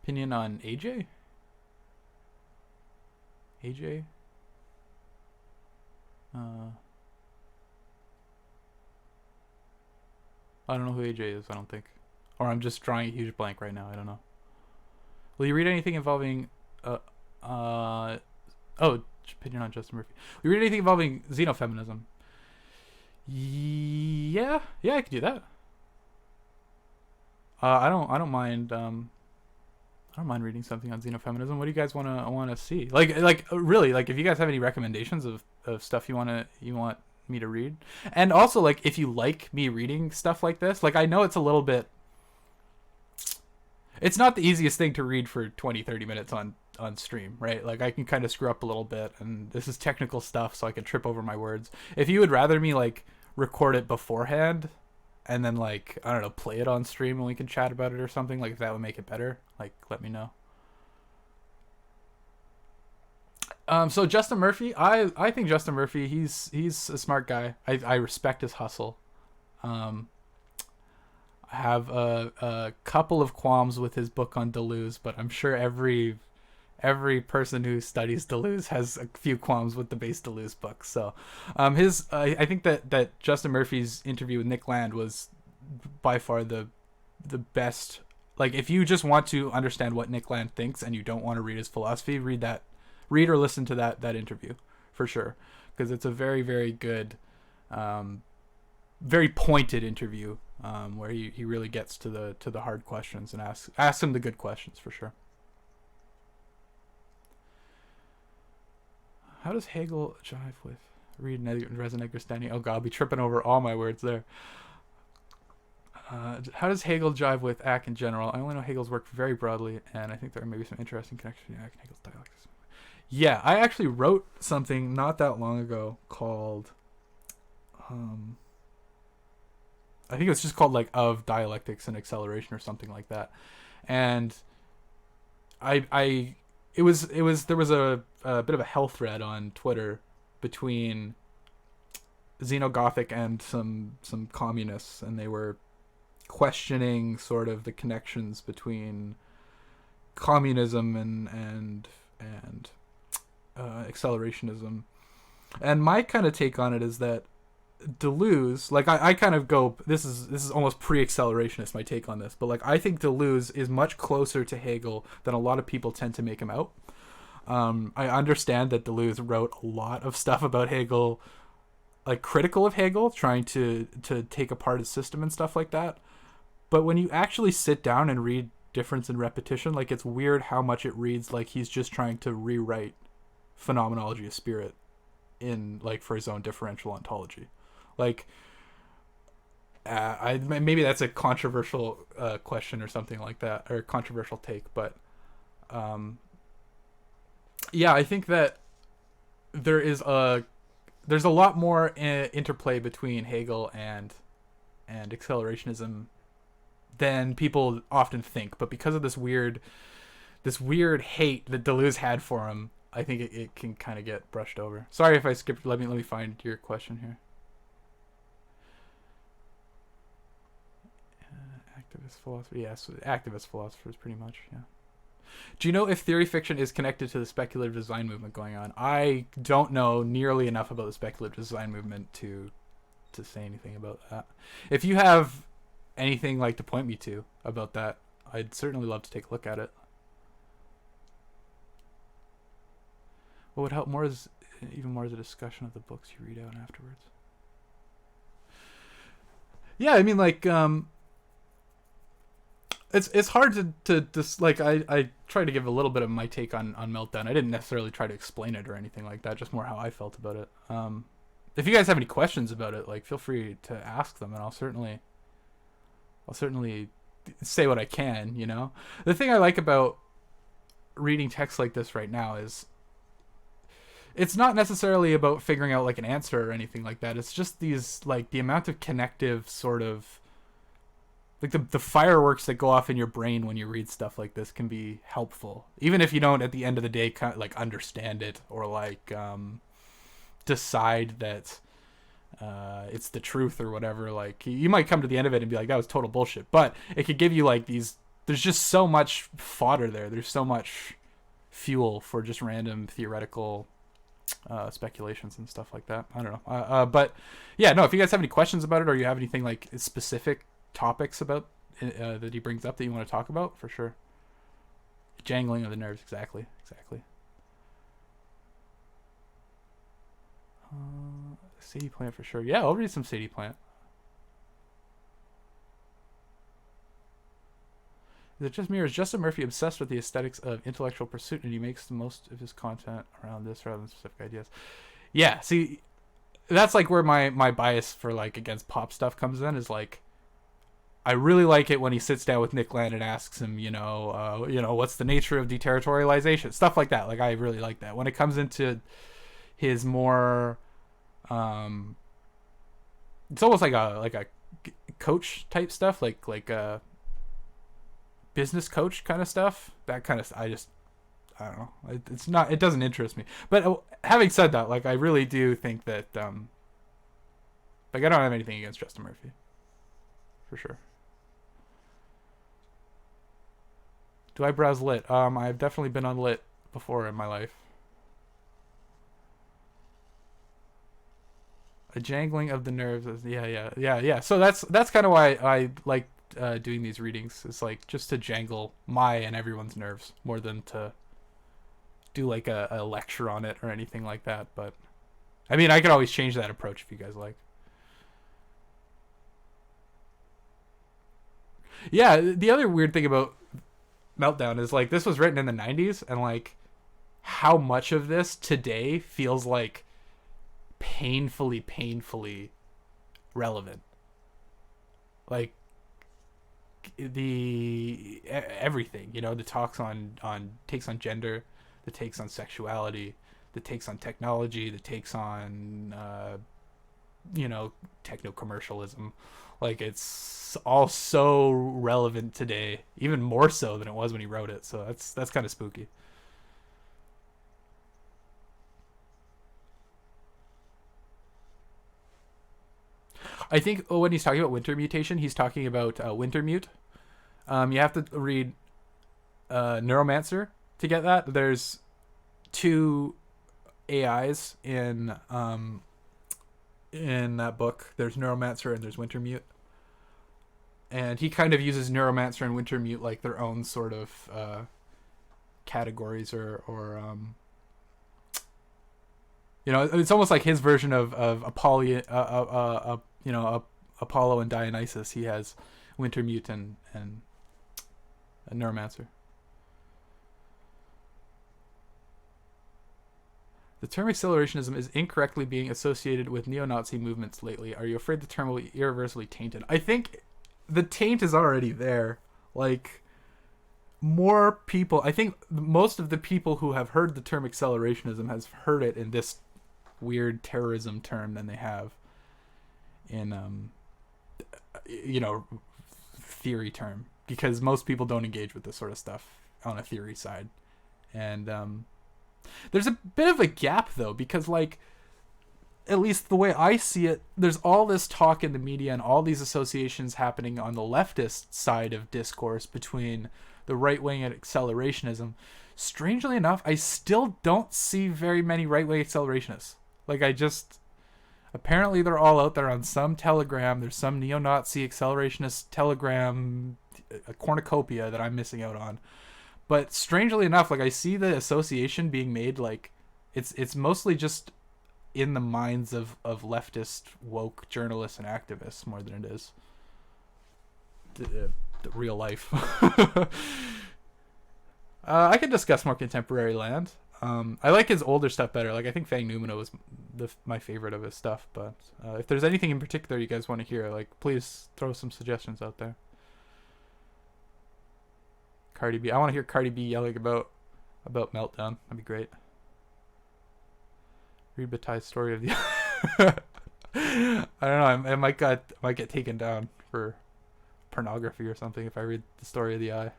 Opinion on AJ? AJ? Uh, I don't know who AJ is. I don't think, or I'm just drawing a huge blank right now. I don't know. Will you read anything involving? Uh, uh, oh, opinion on Justin Murphy. Will you read anything involving xenofeminism? Yeah, I could do that. I don't mind. I don't mind reading something on xenofeminism. What do you guys wanna see? Like really, like if you guys have any recommendations of stuff you want me to read, and also like if you like me reading stuff like this, like I know it's a little bit. It's not the easiest thing to read for 20-30 minutes on stream, right? Like I can kind of screw up a little bit, and this is technical stuff, so I can trip over my words. If you would rather me like record it beforehand and then like I don't know, play it on stream and we can chat about it or something, like if that would make it better, like let me know. So Justin Murphy, I think Justin Murphy, he's a smart guy. I respect his hustle. Um, I have a couple of qualms with his book on Deleuze, but I'm sure every person who studies Deleuze has a few qualms with the base Deleuze book. So, his I think that Justin Murphy's interview with Nick Land was by far the best. Like, if you just want to understand what Nick Land thinks and you don't want to read his philosophy, read or listen to that interview for sure, because it's a very very good, very pointed interview, where he really gets to the hard questions and asks him the good questions for sure. How does Hegel jive with Reed and Reznegger standing? Oh god, I'll be tripping over all my words there. How does Hegel jive with Ack in general? I only know Hegel's work very broadly, and I think there may be some interesting connections between Ack and Hegel's dialectics. Yeah, I actually wrote something not that long ago called, I think it was just called like Of Dialectics and Acceleration or something like that, and it was there was a bit of a hell thread on Twitter between Xenogothic and some communists, and they were questioning sort of the connections between communism and accelerationism. And my kind of take on it is that Deleuze, like I kind of go, this is almost pre-accelerationist, my take on this, but like I think Deleuze is much closer to Hegel than a lot of people tend to make him out. I understand that Deleuze wrote a lot of stuff about Hegel, like critical of Hegel, trying to take apart his system and stuff like that. But when you actually sit down and read Difference in Repetition, like it's weird how much it reads like he's just trying to rewrite phenomenology of spirit in like for his own differential ontology. Like I maybe that's a controversial question or something like that, or a controversial take, but yeah, I think that there's a lot more interplay between Hegel and accelerationism than people often think. But because of this weird hate that Deleuze had for him, I think it can kind of get brushed over. Sorry if I skipped. Let me find your question here. Activist philosophy. Yes, activist philosophers, pretty much. Yeah. Do you know if theory fiction is connected to the speculative design movement going on? I don't know nearly enough about the speculative design movement to say anything about that. If you have anything like to point me to about that, I'd certainly love to take a look at it. What would help more is a discussion of the books you read out afterwards. Yeah, I mean, like, it's hard to just like I try to give a little bit of my take on Meltdown. I didn't necessarily try to explain it or anything like that, just more how I felt about it. If you guys have any questions about it, like feel free to ask them, and I'll certainly say what I can. You know, the thing I like about reading text like this right now is it's not necessarily about figuring out like an answer or anything like that. It's just these like the amount of connective sort of like the fireworks that go off in your brain when you read stuff like this can be helpful, even if you don't at the end of the day kind of like understand it or like decide that it's the truth or whatever. Like you might come to the end of it and be like, that was total bullshit, but it could give you like these, there's just so much fodder there, there's so much fuel for just random theoretical speculations and stuff like that. I don't know. But yeah, no. If you guys have any questions about it, or you have anything like specific topics about that he brings up that you want to talk about, for sure. Jangling of the nerves, exactly. Sadie Plant for sure. Yeah, I'll read some Sadie Plant. Is it just me, or is Justin Murphy obsessed with the aesthetics of intellectual pursuit, and he makes the most of his content around this rather than specific ideas? Yeah, see, that's like where my bias for like against pop stuff comes in. Is like, I really like it when he sits down with Nick Land and asks him, what's the nature of deterritorialization, stuff like that. Like, I really like that. When it comes into his more, it's almost like a coach type stuff, like a business coach kind of stuff. That kind of, I don't know. It's not. It doesn't interest me. But having said that, like, I really do think that, like, I don't have anything against Justin Murphy, for sure. Do I browse lit? I've definitely been on lit before in my life. A jangling of the nerves. Yeah. So that's kind of why I like doing these readings. It's like just to jangle my and everyone's nerves more than to do like a lecture on it or anything like that. But I mean, I could always change that approach if you guys like. Yeah, the other weird thing about Meltdown is like this was written in the 90s, and like how much of this today feels like painfully relevant. Like the everything, the talks on takes on gender, the takes on sexuality, the takes on technology, the takes on techno commercialism. Like, it's all so relevant today, even more so than it was when he wrote it. So that's kind of spooky. I think when he's talking about winter mutation, he's talking about Wintermute. You have to read Neuromancer to get that. There's two AIs in that book. There's Neuromancer and there's Wintermute. And he kind of uses Neuromancer and Wintermute like their own sort of categories or it's almost like his version of Apollo, Apollo and Dionysus. He has Wintermute and a Neuromancer. The term accelerationism is incorrectly being associated with neo-Nazi movements lately. Are you afraid the term will be irreversibly tainted? I think the taint is already there. Like, more people, I think most of the people who have heard the term accelerationism has heard it in this weird terrorism term than they have in theory term, because most people don't engage with this sort of stuff on a theory side. And there's a bit of a gap though, because like, at least the way I see it, there's all this talk in the media and all these associations happening on the leftist side of discourse between the right wing and accelerationism. Strangely enough, I still don't see very many right wing accelerationists. Like, apparently they're all out there on some telegram. There's some neo-Nazi accelerationist telegram, a cornucopia that I'm missing out on. But strangely enough, like, I see the association being made, like, it's mostly just in the minds of leftist woke journalists and activists more than it is the real life. I could discuss more contemporary land. I like his older stuff better. Like, I think Fang Numino was my favorite of his stuff. But if there's anything in particular you guys want to hear, like, please throw some suggestions out there. Cardi B. I want to hear Cardi B yelling about Meltdown. That'd be great. Read Bataille's story of the I don't know, I might get taken down for pornography or something if I read the story of the eye.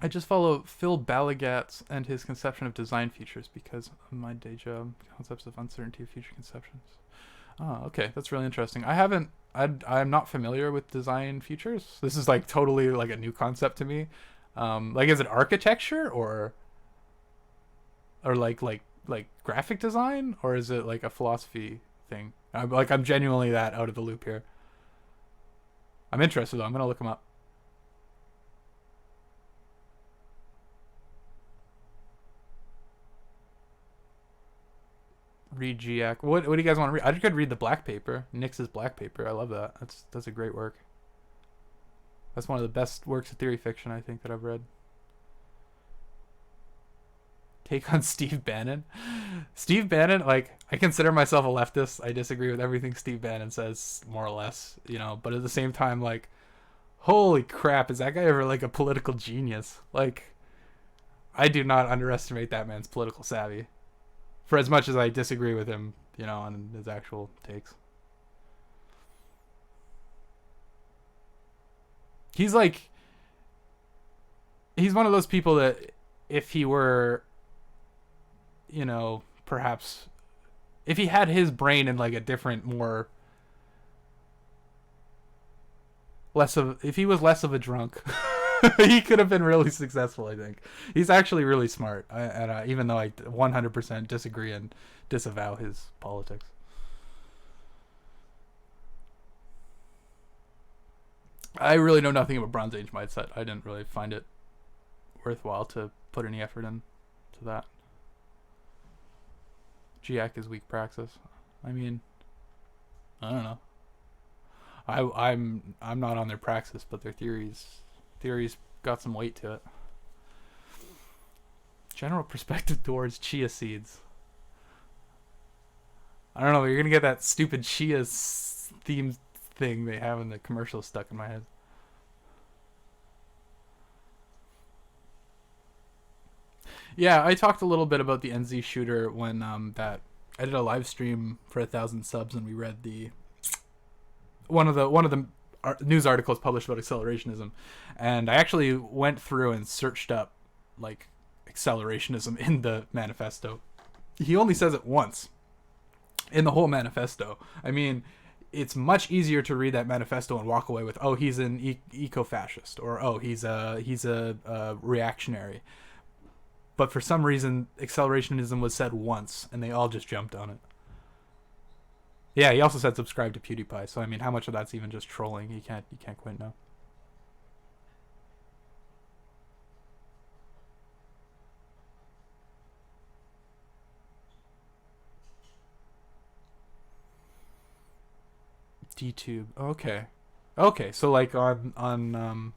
I just follow Phil Balligatz and his conception of design features because of my day job, concepts of uncertainty of future conceptions. Oh, okay, that's really interesting. I haven't. I'm not familiar with design features. This is like totally like a new concept to me. Like, is it architecture or like graphic design, or is it like a philosophy thing? I'm genuinely that out of the loop here. I'm interested though. I'm gonna look them up. Read GIAC. What do you guys want to read? I could read the Black Paper. Nix's Black Paper. I love that. That's a great work. That's one of the best works of theory fiction I think that I've read. Take on Steve Bannon. Steve Bannon, like, I consider myself a leftist. I disagree with everything Steve Bannon says, more or less, you know, but at the same time, like, holy crap, is that guy ever like a political genius? Like, I do not underestimate that man's political savvy. For as much as I disagree with him, you know, on his actual takes. He's like, he's one of those people that if he were, you know, perhaps if he had his brain in like a different, more less of, if he was less of a drunk, he could have been really successful. I think he's actually really smart, even though I 100% disagree and disavow his politics. I really know nothing about Bronze Age mindset. I didn't really find it worthwhile to put any effort into that. GIAC is weak praxis. I mean, I don't know. I'm not on their praxis, but their theories got some weight to it. General perspective towards chia seeds. I don't know. You're gonna get that stupid chia theme thing they have in the commercial stuck in my head. Yeah, I talked a little bit about the NZ shooter when that I did a live stream for 1,000 subs and we read the one of the news articles published about accelerationism, and I actually went through and searched up like accelerationism in the manifesto. He only says it once in the whole manifesto. I mean, it's much easier to read that manifesto and walk away with, oh, he's an eco-fascist, or oh, he's a reactionary. But for some reason, accelerationism was said once, and they all just jumped on it. Yeah, he also said subscribe to PewDiePie. So I mean, how much of that's even just trolling? You can't quite know. DTube. Okay. Okay. So like on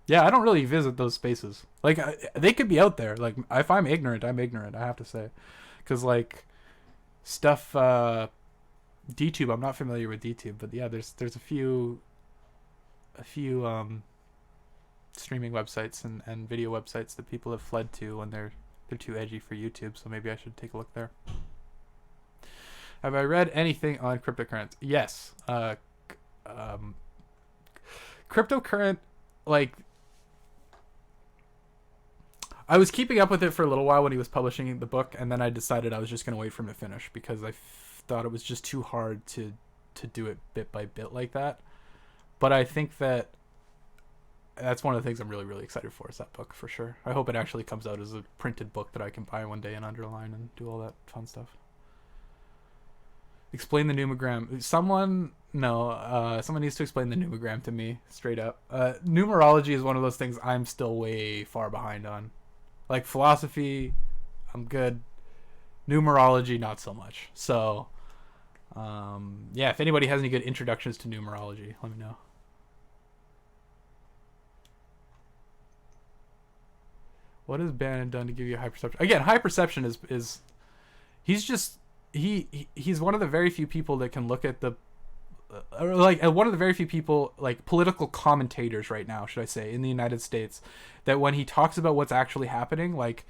yeah, I don't really visit those spaces. Like they could be out there. Like if I'm ignorant, I'm ignorant. I have to say, because like stuff. DTube. I'm not familiar with DTube, but yeah, there's a few streaming websites and video websites that people have fled to when they're too edgy for YouTube. So maybe I should take a look there. Have I read anything on cryptocurrency? Yes. Cryptocurrent, like, I was keeping up with it for a little while when he was publishing the book, and then I decided I was just going to wait for him to finish because I thought it was just too hard to do it bit by bit like that. But I think that's one of the things I'm really, really excited for, is that book for sure. I hope it actually comes out as a printed book that I can buy one day and underline and do all that fun stuff. Explain the numogram. Someone needs to explain the numogram to me straight up. Numerology is one of those things I'm still way far behind on. Like philosophy, I'm good. Numerology, not so much. So, yeah, if anybody has any good introductions to numerology, let me know. What has Bannon done to give you high perception? Again, high perception is he's just he's one of the very few people that can look at the one of the very few people, like political commentators right now, should I say, in the United States, that when he talks about what's actually happening, like,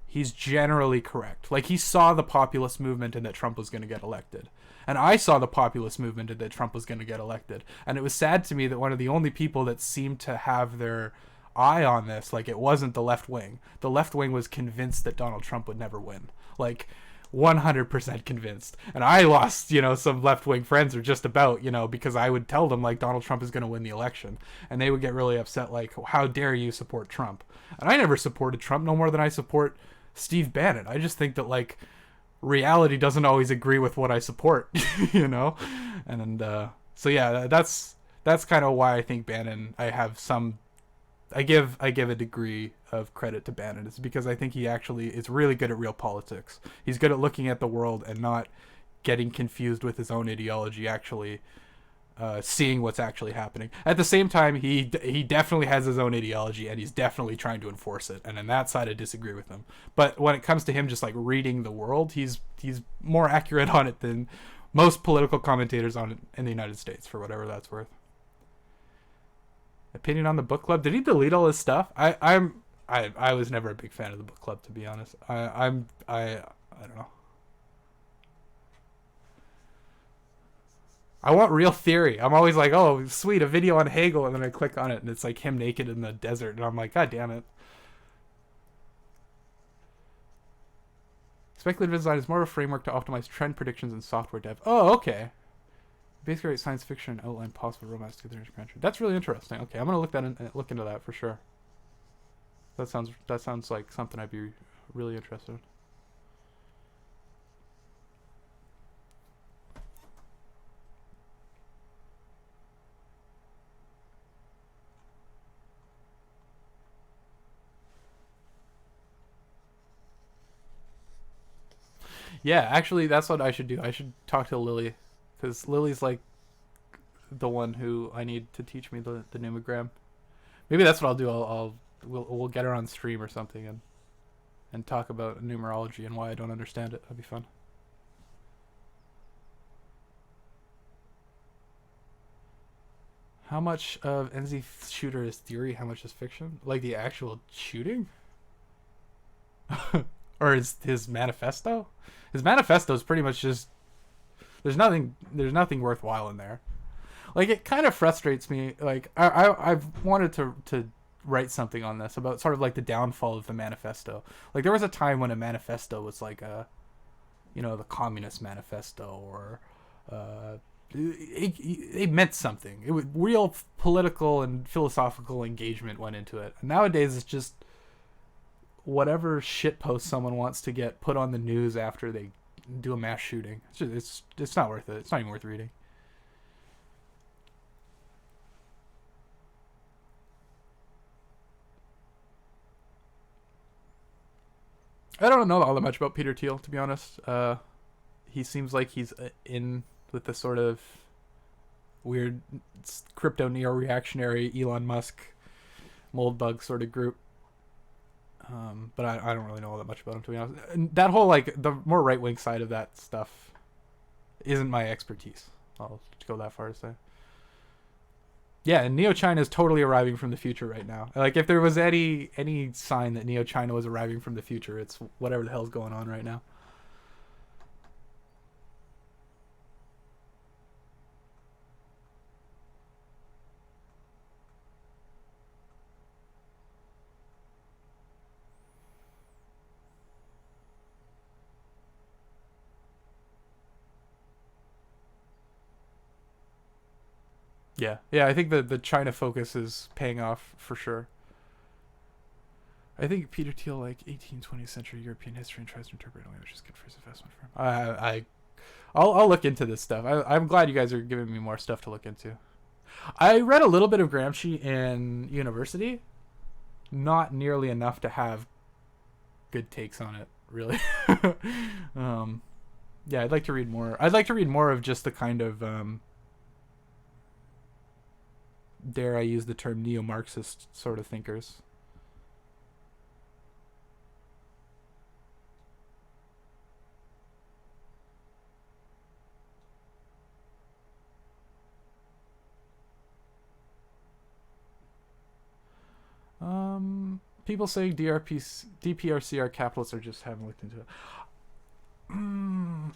he's generally correct. Like, he saw the populist movement and that Trump was going to get elected. And I saw the populist movement and that Trump was going to get elected. And it was sad to me that one of the only people that seemed to have their eye on this, like, it wasn't the left wing. The left wing was convinced that Donald Trump would never win. Like, 100% convinced. And I lost, some left-wing friends, or just about, because I would tell them like Donald Trump is going to win the election, and they would get really upset, like, how dare you support Trump? And I never supported Trump no more than I support Steve Bannon. I just think that, like, reality doesn't always agree with what I support, And so yeah, that's kind of why I think Bannon, I give a degree of credit to Bannon. It's because I think he actually is really good at real politics. He's good at looking at the world and not getting confused with his own ideology, actually seeing what's actually happening. At the same time, he definitely has his own ideology, and he's definitely trying to enforce it. And on that side, I disagree with him. But when it comes to him just like reading the world, he's more accurate on it than most political commentators on it in the United States, for whatever that's worth. Opinion on the book club? Did he delete all his stuff? I was never a big fan of the book club, to be honest. I don't know. I want real theory. I'm always like, oh, sweet, a video on Hegel, and then I click on it, and it's like him naked in the desert, and I'm like, God damn it. Speculative design is more of a framework to optimize trend predictions in software dev. Oh, okay. Basically write science fiction and outline possible romance to the country. That's really interesting. Okay, I'm gonna look into that for sure. That sounds like something I'd be really interested in. Yeah, actually, that's what I should do. I should talk to Lily, because Lily's like the one who I need to teach me the numogram. Maybe that's what I'll do. We'll get her on stream or something and talk about numerology and why I don't understand it. That'd be fun. How much of NZ Shooter is theory? How much is fiction? Like the actual shooting? Or his manifesto? His manifesto is pretty much just there's nothing worthwhile in there. Like, it kind of frustrates me. Like, I've wanted to write something on this about sort of like the downfall of the manifesto. Like, there was a time when a manifesto was like the Communist Manifesto, or it meant something. It was real political and philosophical engagement went into it. And nowadays, it's just whatever shitpost someone wants to get put on the news after they do a mass shooting. It's not worth it. It's not even worth reading. I don't know all that much about Peter Thiel, to be honest. He seems like he's in with the sort of weird crypto neo-reactionary Elon Musk mold bug sort of group. But I don't really know all that much about him, to be honest. And that whole, like, the more right-wing side of that stuff isn't my expertise. I'll go that far to say. Yeah, and Neo-China is totally arriving from the future right now. Like, if there was any sign that Neo-China was arriving from the future, it's whatever the hell's going on right now. Yeah, I think the China focus is paying off for sure. I think Peter Thiel, like 18th, 20th century European history, and tries to interpret it, which is good for his investment firm. I'll look into this stuff. I'm glad you guys are giving me more stuff to look into. I read a little bit of Gramsci in university, not nearly enough to have good takes on it, really. Yeah, I'd like to read more. I'd like to read more of just the kind of dare I use the term neo-Marxist sort of thinkers. People saying DPRC are capitalists or just haven't looked into it.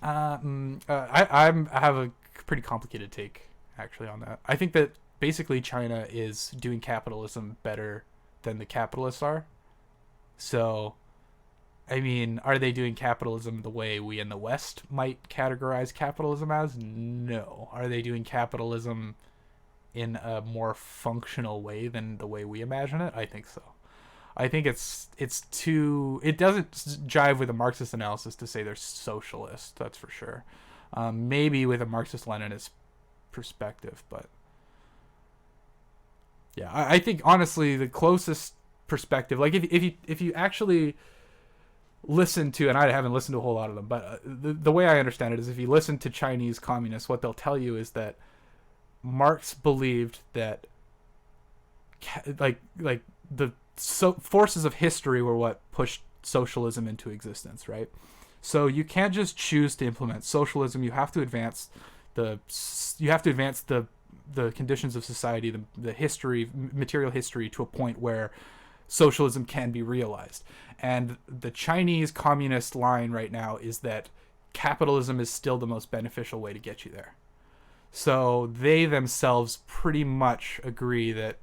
I have a pretty complicated take actually on that. I think that basically China is doing capitalism better than the capitalists are. So I mean, are they doing capitalism the way we in the West might categorize capitalism as? No. Are they doing capitalism in a more functional way than the way we imagine it? I think so. I think it's too. It doesn't jive with a Marxist analysis to say they're socialist. That's for sure. Maybe with a Marxist-Leninist perspective, but yeah, I think honestly the closest perspective, like if you actually listen to, and I haven't listened to a whole lot of them, but the way I understand it is if you listen to Chinese communists, what they'll tell you is that Marx believed that like the forces of history were what pushed socialism into existence, right? So you can't just choose to implement socialism. The you have to advance the conditions of society, the history, material history, to a point where socialism can be realized. And the Chinese communist line right now is that capitalism is still the most beneficial way to get you there. So they themselves pretty much agree that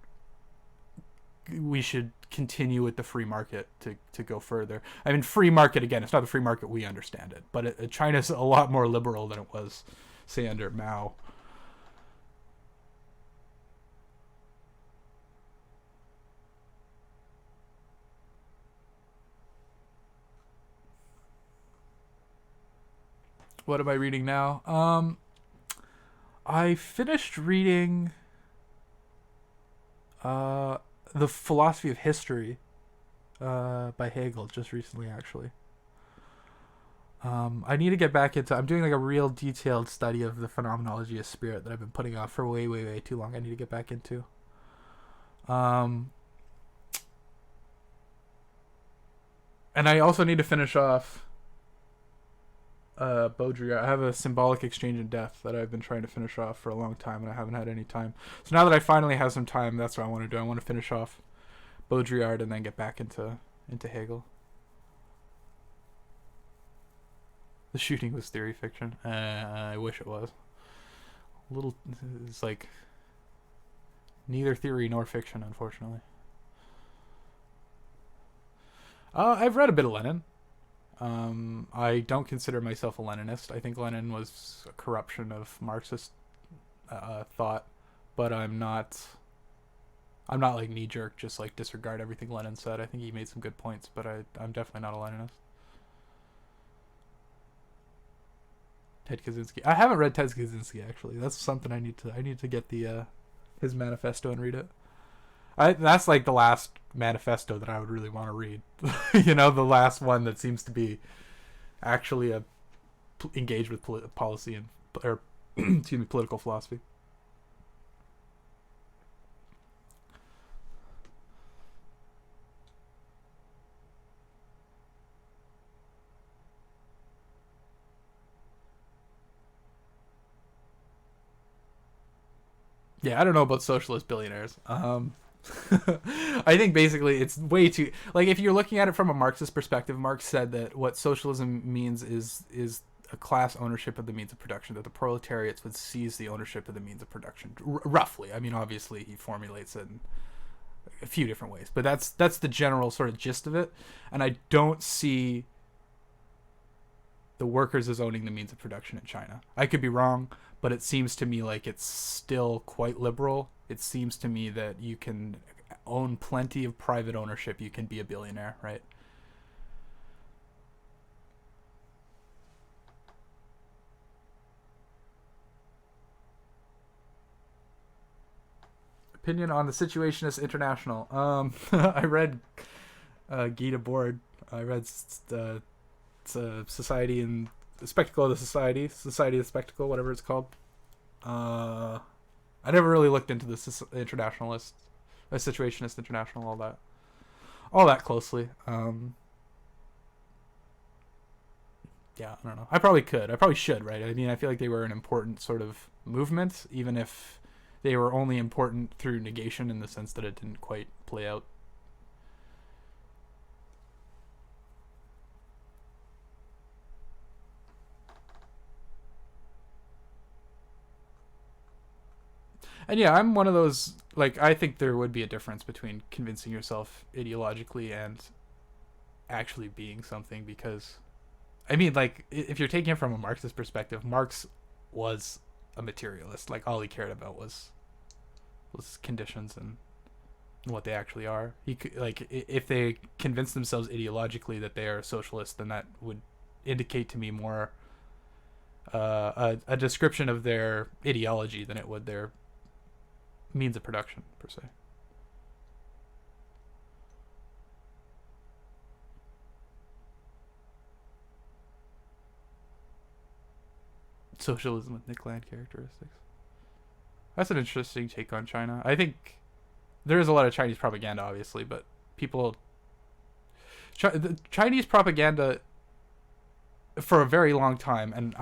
we should continue with the free market to go further. I mean, free market, again, it's not the free market we understand it, but China's a lot more liberal than it was, say, under Mao. What am I reading now? I finished reading uh, The Philosophy of History by Hegel just recently, actually. I need to get back into. I'm doing like a real detailed study of the phenomenology of spirit that I've been putting off for way, way, way too long. I need to get back into. Um, and I also need to finish off Baudrillard. I have a Symbolic Exchange in Death that I've been trying to finish off for a long time, and I haven't had any time. So now that I finally have some time, that's what I want to do. I want to finish off Baudrillard and then get back into Hegel. The shooting was theory fiction. I wish it was. A little, it's like neither theory nor fiction, unfortunately. I've read a bit of Lenin. I don't consider myself a Leninist. I think Lenin was a corruption of Marxist thought, but I'm not. I'm not like knee jerk, just like disregard everything Lenin said. I think he made some good points, but I'm definitely not a Leninist. Ted Kaczynski. I haven't read Ted Kaczynski actually. That's something I need to get the his manifesto and read it. That's like the last manifesto that I would really want to read. You know, the last one that seems to be actually engaged with policy and or excuse me, political philosophy. Yeah, I don't know about socialist billionaires. I think basically it's way too like if you're looking at it from a Marxist perspective. Marx said that what socialism means is a class ownership of the means of production. That the proletariats would seize the ownership of the means of production. Roughly, I mean, obviously he formulates it in a few different ways, but that's the general sort of gist of it. And I don't see the workers as owning the means of production in China. I could be wrong, but it seems to me like it's still quite liberal. It seems to me that you can own plenty of private ownership. You can be a billionaire, right? Opinion on the Situationist International. I read Gita Board. I read Society and the Spectacle of the Society of the Spectacle, whatever it's called. Uh, I never really looked into the internationalist, Situationist International, all that closely. Yeah, I don't know. I probably could. I probably should, right? I mean, I feel like they were an important sort of movement, even if they were only important through negation in the sense that it didn't quite play out. And yeah, I'm one of those. Like, I think there would be a difference between convincing yourself ideologically and actually being something, because I mean, like, if you're taking it from a Marxist perspective, Marx was a materialist. Like, all he cared about was conditions and what they actually are. He could, like, if they convince themselves ideologically that they are socialist, then that would indicate to me more a description of their ideology than it would their means of production per se. Socialism with Nick-Land characteristics. That's an interesting take on China. I think there is a lot of Chinese propaganda, obviously, but people, the Chinese propaganda for a very long time, and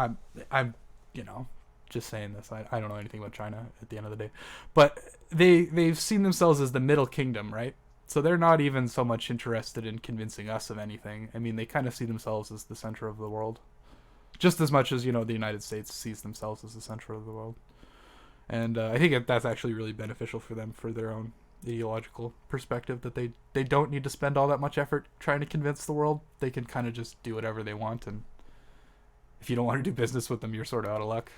I'm, you know, just saying this. I don't know anything about China at the end of the day, but they've seen themselves as the middle kingdom, right? So they're not even so much interested in convincing us of anything. I mean, they kind of see themselves as the center of the world, just as much as, you know, the United States sees themselves as the center of the world. And I think that's actually really beneficial for them, for their own ideological perspective, that they don't need to spend all that much effort trying to convince the world. They can kind of just do whatever they want, and if you don't want to do business with them, you're sort of out of luck.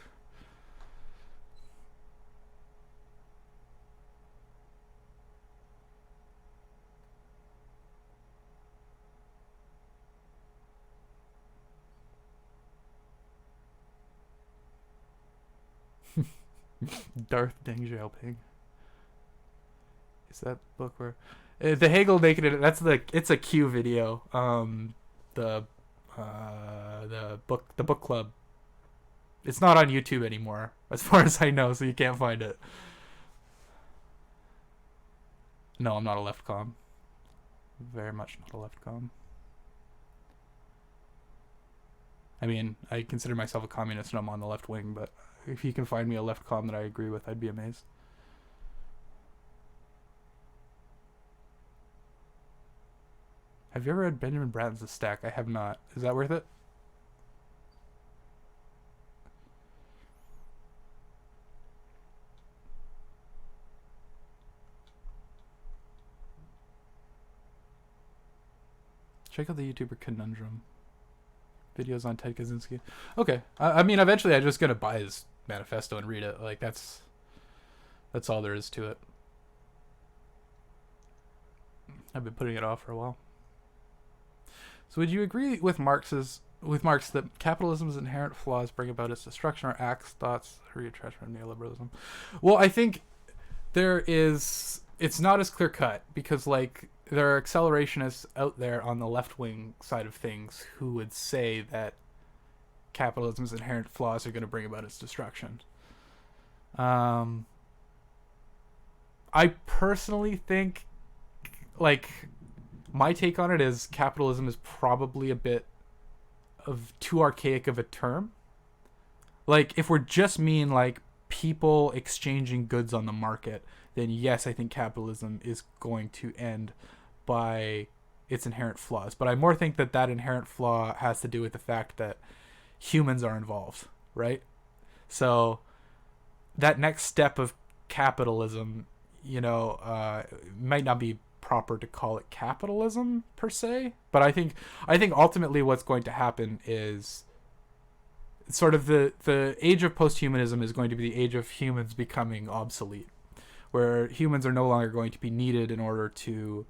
Darth Deng Xiaoping. Is that book where the Hegel naked? That's it's a Q video. The book club. It's not on YouTube anymore, as far as I know, so you can't find it. No, I'm not a left com. Very much not a left com. I mean, I consider myself a communist and I'm on the left wing, but if you can find me a left com that I agree with, I'd be amazed. Have you ever read Benjamin Bratton's The Stack? I have not. Is that worth it? Check out the YouTuber Conundrum. Videos on Ted Kaczynski. Okay. I mean, eventually I'm just going to buy his manifesto and read it. Like, that's all there is to it. I've been putting it off for a while. So would you agree with Marx that capitalism's inherent flaws bring about its destruction, or acts, thoughts, reattachment, neoliberalism? Well, I think it's not as clear cut, because, like, there are accelerationists out there on the left wing side of things who would say that capitalism's inherent flaws are going to bring about its destruction. I personally think, like, my take on it is capitalism is probably a bit of too archaic of a term. Like, if we're just mean like people exchanging goods on the market, then yes, I think capitalism is going to end by its inherent flaws. But I more think that inherent flaw has to do with the fact that humans are involved, right? So that next step of capitalism, might not be proper to call it capitalism per se, but I think ultimately what's going to happen is sort of the age of posthumanism is going to be the age of humans becoming obsolete, where humans are no longer going to be needed in order to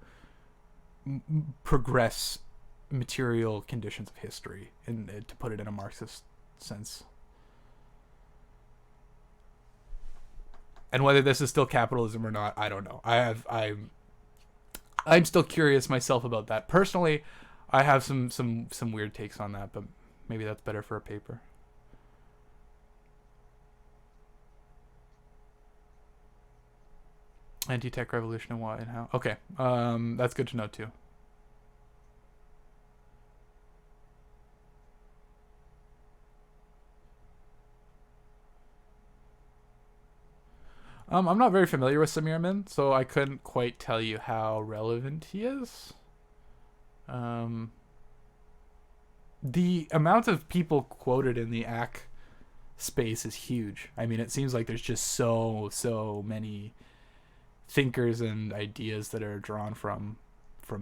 progress material conditions of history, and to put it in a Marxist sense. And whether this is still capitalism or not, I don't know. I'm still curious myself about that. Personally, I have some weird takes on that, but maybe that's better for a paper. Anti-tech revolution and why and how. Okay, that's good to know too. I'm not very familiar with Samir Amin, so I couldn't quite tell you how relevant he is. The amount of people quoted in the AC space is huge. I mean, it seems like there's just so many thinkers and ideas that are drawn from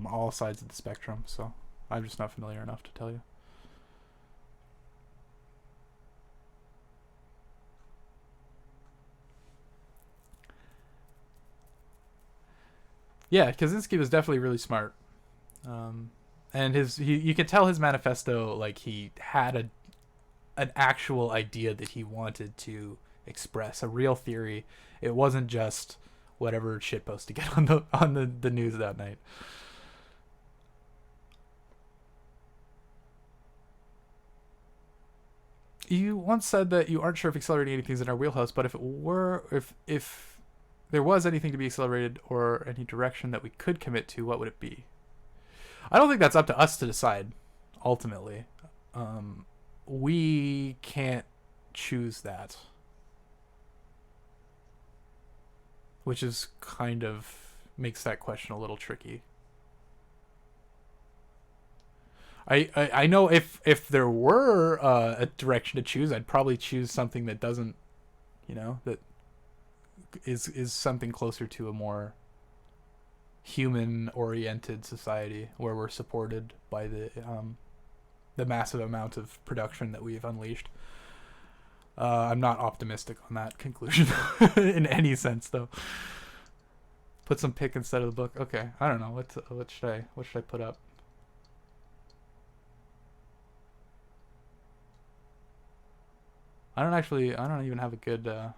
all sides of the spectrum. So I'm just not familiar enough to tell you. Yeah, Kaczynski was definitely really smart. And you could tell his manifesto, like, he had an actual idea that he wanted to express, a real theory. It wasn't just whatever shitpost to get on the news that night. You once said that you aren't sure if accelerating anything is in our wheelhouse, but if there was anything to be accelerated or any direction that we could commit to, what would it be? I don't think that's up to us to decide. Ultimately, we can't choose that, which is kind of makes that question a little tricky. I know if there were a direction to choose, I'd probably choose something that doesn't, that is something closer to a more human oriented society where we're supported by the massive amount of production that we've unleashed. I'm not optimistic on that conclusion in any sense, though. Put some pick instead of the book. Okay, I don't know what should I put up. I don't even have a good. Let's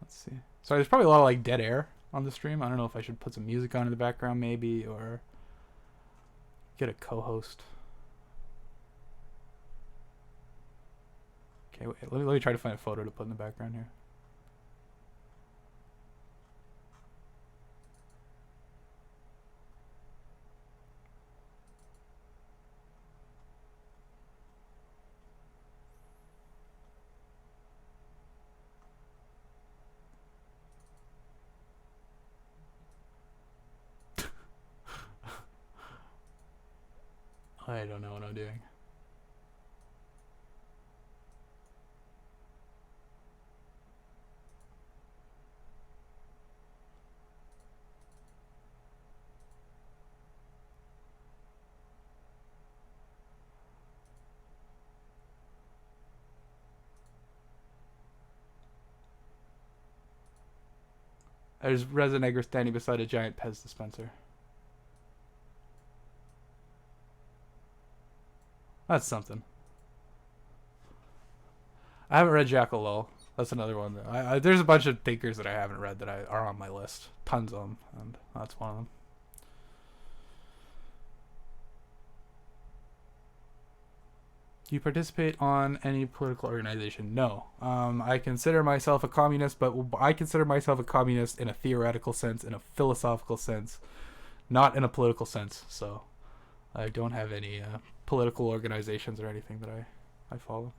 see. Sorry, there's probably a lot of like dead air on the stream. I don't know if I should put some music on in the background, maybe, or get a co-host. Okay, wait, let me try to find a photo to put in the background here. I don't know what I'm doing. There's Resin Egger standing beside a giant Pez dispenser. That's something. I haven't read Jackal Lull. That's another one. There's a bunch of thinkers that I haven't read that are on my list. Tons of them, and that's one of them. Do you participate on any political organization? No. I consider myself a communist, but I consider myself a communist in a theoretical sense, in a philosophical sense, not in a political sense. So I don't have any political organizations or anything that I follow.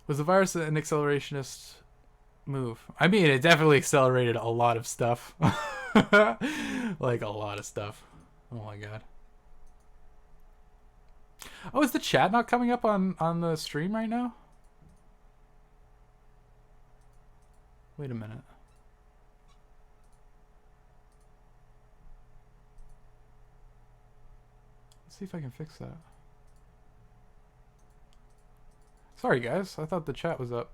Was the virus an accelerationist move? I mean, it definitely accelerated a lot of stuff. Like a lot of stuff. Oh my god. Oh, is the chat not coming up on the stream right now? Wait a minute. Let's see if I can fix that. Sorry, guys. I thought the chat was up.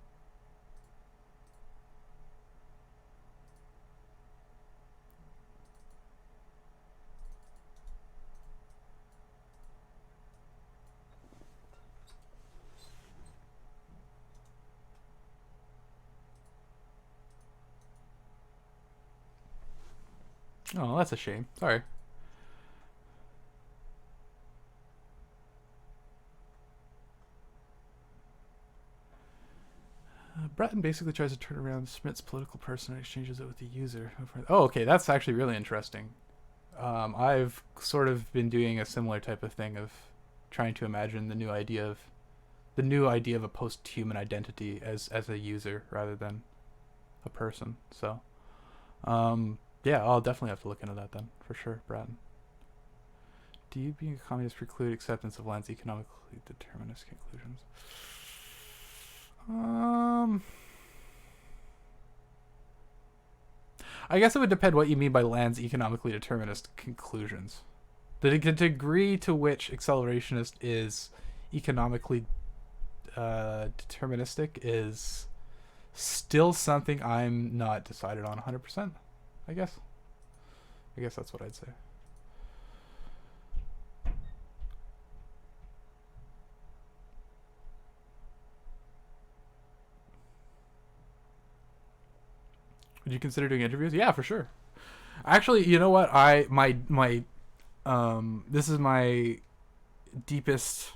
Oh, that's a shame. Sorry. Breton basically tries to turn around Smith's political person and exchanges it with the user. Oh, okay, that's actually really interesting. I've sort of been doing a similar type of thing of trying to imagine the new idea of a post-human identity as a user rather than a person. So, yeah, I'll definitely have to look into that then, for sure, Breton. Do you being a communist preclude acceptance of land's economically determinist conclusions? Um, I guess it would depend what you mean by Land's economically determinist conclusions. The degree to which accelerationist is economically deterministic is still something I'm not decided on 100%. I guess. I guess that's what I'd say. Would you consider doing interviews? Yeah, for sure. Actually, you know what? This is my deepest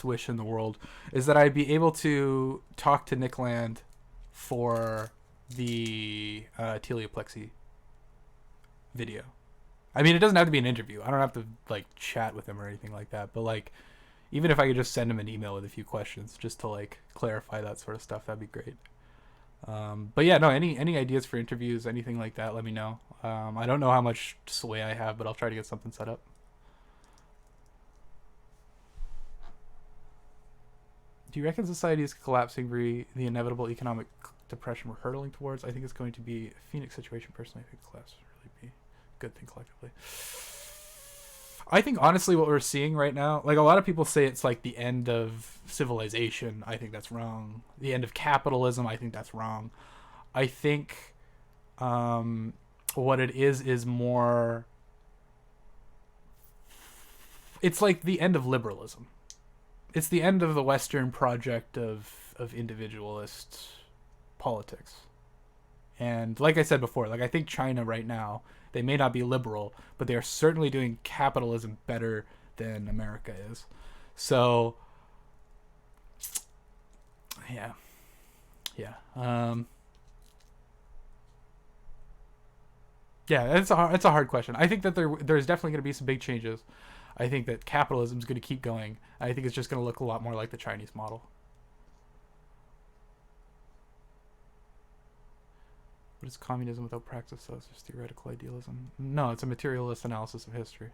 wish in the world is that I'd be able to talk to Nick Land for the teleplexy video. I mean, it doesn't have to be an interview. I don't have to like chat with him or anything like that. But like, even if I could just send him an email with a few questions just to like clarify that sort of stuff, that'd be great. But yeah, no, any ideas for interviews, anything like that, let me know. I don't know how much sway I have, but I'll try to get something set up. Do you reckon society is collapsing the inevitable economic depression we're hurtling towards? I think it's going to be a Phoenix situation. Personally, I think collapse would really be a good thing collectively. I think honestly what we're seeing right now, like a lot of people say it's like the end of civilization. I think that's wrong. The end of capitalism. I think that's wrong. I think what it is more, it's like the end of liberalism. It's the end of the Western project of individualist politics. And like I said before, like I think China right now, they may not be liberal, but they are certainly doing capitalism better than America is. So, yeah, yeah, yeah. It's a hard question. I think that there's definitely going to be some big changes. I think that capitalism is going to keep going. I think it's just going to look a lot more like the Chinese model. What is communism without practice? So it's just theoretical idealism. No, it's a materialist analysis of history.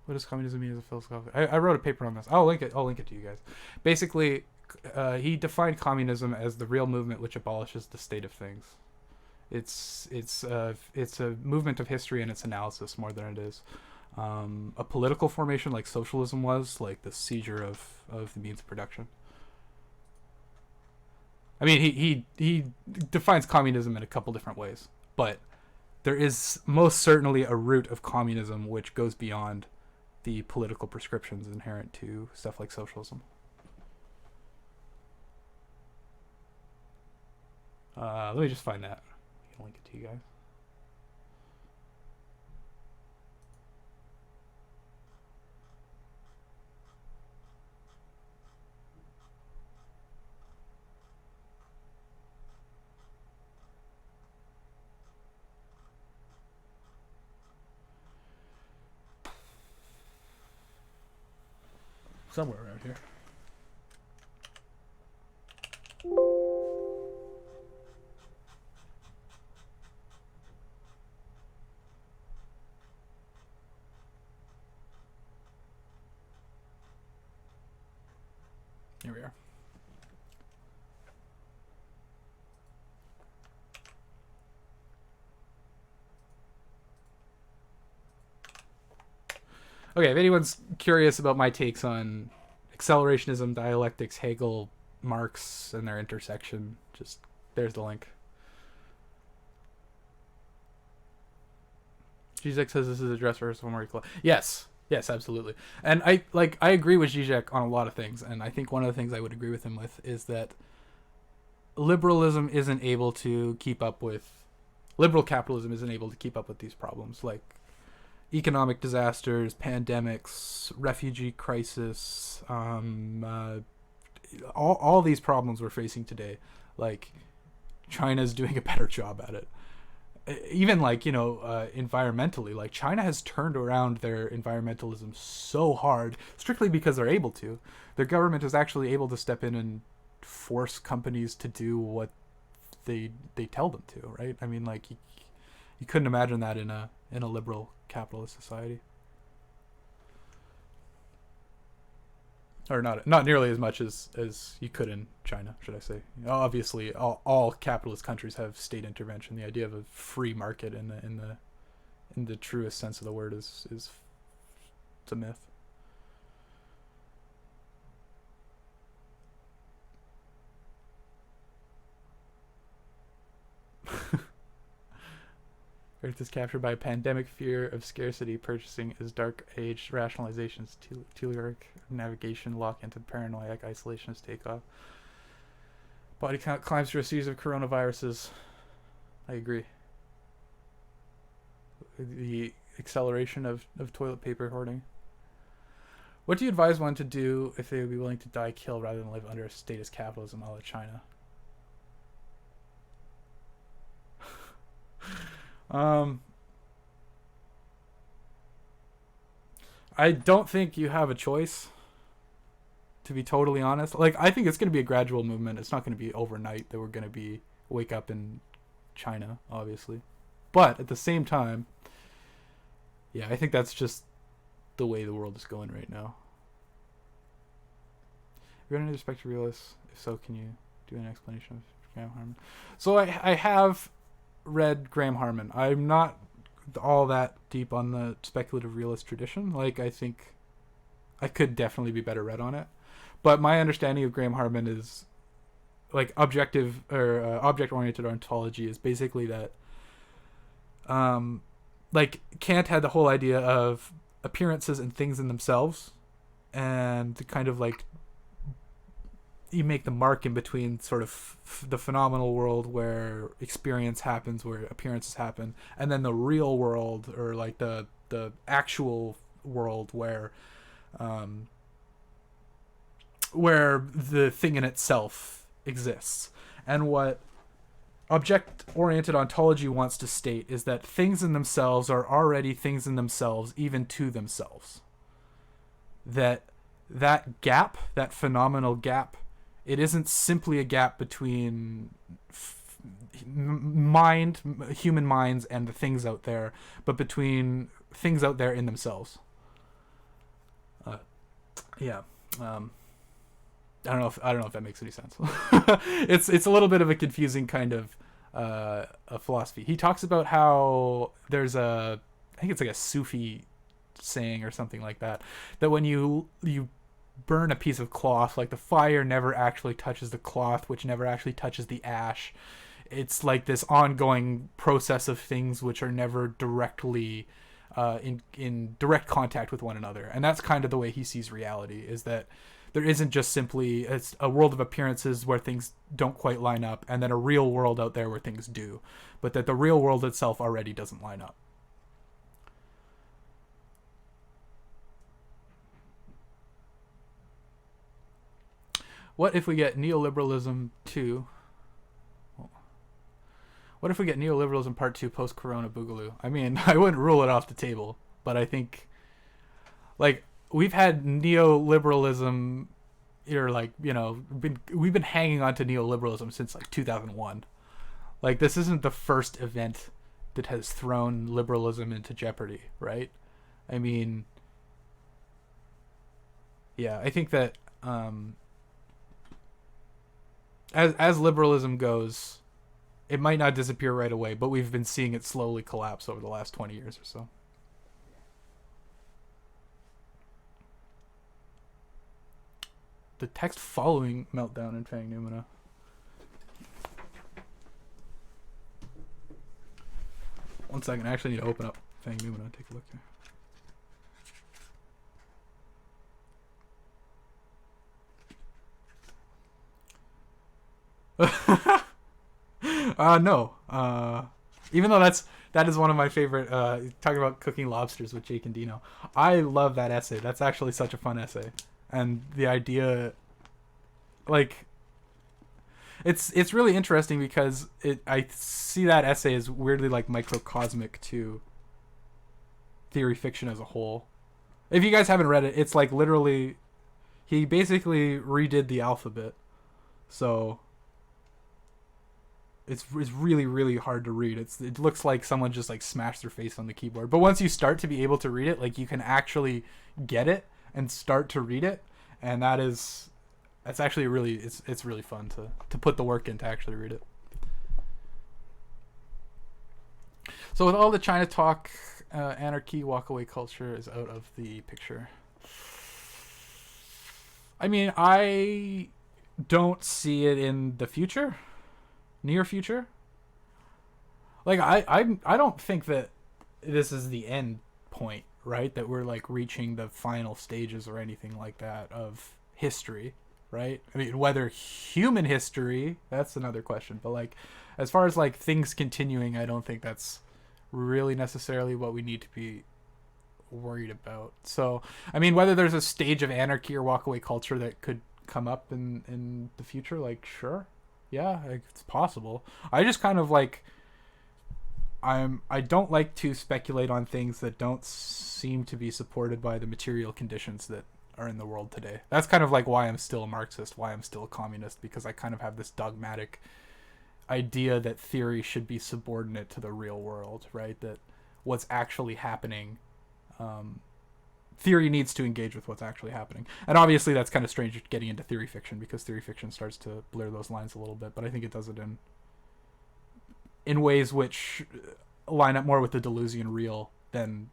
What does communism mean as a philosophy? I wrote a paper on this. I'll link it. I'll link it to you guys. Basically, he defined communism as the real movement which abolishes the state of things. It's a movement of history and its analysis more than it is a political formation like socialism was, like the seizure of the means of production. I mean, he defines communism in a couple different ways, but there is most certainly a root of communism which goes beyond the political prescriptions inherent to stuff like socialism. Let me just find that. I can link it to you guys. Somewhere around here. Here we are. Okay, if anyone's curious about my takes on accelerationism, dialectics, Hegel, Marx, and their intersection, just there's the link. Zizek says this is a dress rehearsal for Marie Claire. Yes, yes, absolutely. And I agree with Zizek on a lot of things, and I think one of the things I would agree with him with is that liberalism isn't able to keep up with liberal capitalism isn't able to keep up with these problems like economic disasters, pandemics, refugee crisis, all these problems we're facing today. Like China's doing a better job at it. Even like environmentally, like China has turned around their environmentalism so hard strictly because they're able to. Their government is actually able to step in and force companies to do what they tell them to, right? I mean, like you couldn't imagine that in a liberal capitalist society. or not nearly as much as you could in China, should I say? Obviously, all capitalist countries have state intervention. The idea of a free market in the truest sense of the word is it's a myth. Earth is captured by a pandemic fear of scarcity, purchasing as dark age rationalizations, telluric navigation lock into paranoiac isolationist takeoff. Body count climbs through a series of coronaviruses. I agree. The acceleration of toilet paper hoarding. What do you advise one to do if they would be willing to die kill rather than live under a status capitalism a la China? I don't think you have a choice, to be totally honest. Like, I think it's going to be a gradual movement. It's not going to be overnight that we're going to be wake up in China, obviously. But at the same time, yeah, I think that's just the way the world is going right now. You're going to respect to realists? If so, can you do an explanation of Graham Harman? So I have read Graham Harman. I'm not all that deep on the speculative realist tradition. Like, I think I could definitely be better read on it. But my understanding of Graham Harman is like objective or object-oriented ontology is basically that like Kant had the whole idea of appearances and things in themselves, and kind of like you make the mark in between sort of the phenomenal world where experience happens, where appearances happen, and then the real world, or like the actual world where the thing in itself exists. And what object-oriented ontology wants to state is that things in themselves are already things in themselves, even to themselves. That gap, that phenomenal gap, it isn't simply a gap between human minds and the things out there, but between things out there in themselves. Yeah. I don't know if that makes any sense. It's a little bit of a confusing kind of a philosophy. He talks about how there's I think it's like a Sufi saying or something like that when you burn a piece of cloth, like the fire never actually touches the cloth, which never actually touches the ash. It's like this ongoing process of things which are never directly in direct contact with one another. And that's kind of the way he sees reality, is that there isn't just simply it's a world of appearances where things don't quite line up, and then a real world out there where things do, but that the real world itself already doesn't line up. What if we get neoliberalism 2? What if we get neoliberalism part 2 post-corona boogaloo? I mean, I wouldn't rule it off the table, but I think, like, we've had neoliberalism, or like, you know, we've been hanging on to neoliberalism since like 2001. Like, this isn't the first event that has thrown liberalism into jeopardy, right? I mean, yeah, I think that as liberalism goes, it might not disappear right away, but we've been seeing it slowly collapse over the last 20 years or so. The text following Meltdown and Fang Numina. One second, I actually need to open up Fang Numina and take a look here. No. Even though that is one of my favorite, talking about cooking lobsters with Jake and Dino. I love that essay. That's actually such a fun essay. And the idea, like, it's really interesting because I see that essay as weirdly like microcosmic to theory fiction as a whole. If you guys haven't read it, it's like literally, he basically redid the alphabet. So it's really, really hard to read. It looks like someone just like smashed their face on the keyboard. But once you start to be able to read it, like, you can actually get it and start to read it. and that's actually really it's really fun to put the work in to actually read it. So with all the China talk, anarchy, walkaway culture is out of the picture. I mean, I don't see it in the future, near future. Like I don't think that this is the end point, right? That we're like reaching the final stages or anything like that of history, right? I mean, whether human history, that's another question. But like, as far as like things continuing, I don't think that's really necessarily what we need to be worried about. So, I mean, whether there's a stage of anarchy or walkaway culture that could come up in the future, like, sure, yeah, like, it's possible. I just kind of like I don't like to speculate on things that don't seem to be supported by the material conditions that are in the world today. That's kind of like why I'm still a Marxist, why I'm still a communist, because I kind of have this dogmatic idea that theory should be subordinate to the real world, right? That what's actually happening, theory needs to engage with what's actually happening. And obviously that's kind of strange getting into theory fiction, because theory fiction starts to blur those lines a little bit, but I think it does it in ways which line up more with the Deleuzian real than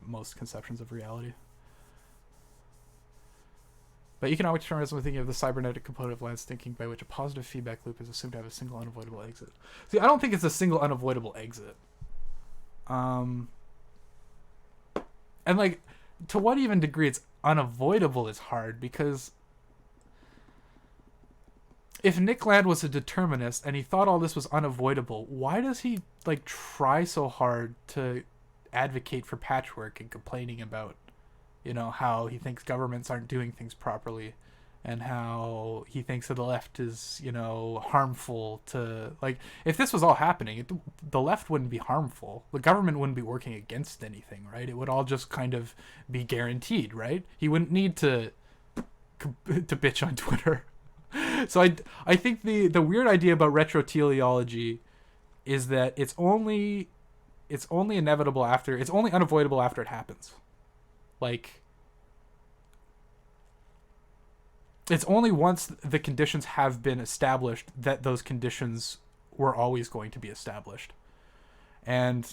most conceptions of reality. But economic determinism, thinking of the cybernetic component of Land's thinking, by which a positive feedback loop is assumed to have a single unavoidable exit. See, I don't think it's a single unavoidable exit. And like, to what even degree it's unavoidable is hard, because if Nick Land was a determinist and he thought all this was unavoidable, why does he like try so hard to advocate for patchwork and complaining about, you know, how he thinks governments aren't doing things properly, and how he thinks that the left is, you know, harmful to, like, if this was all happening, the left wouldn't be harmful. The government wouldn't be working against anything, right? It would all just kind of be guaranteed, right? He wouldn't need to bitch on Twitter. So I think the weird idea about retro-teleology is that it's only inevitable after, it's only unavoidable after it happens. Like, it's only once the conditions have been established that those conditions were always going to be established. And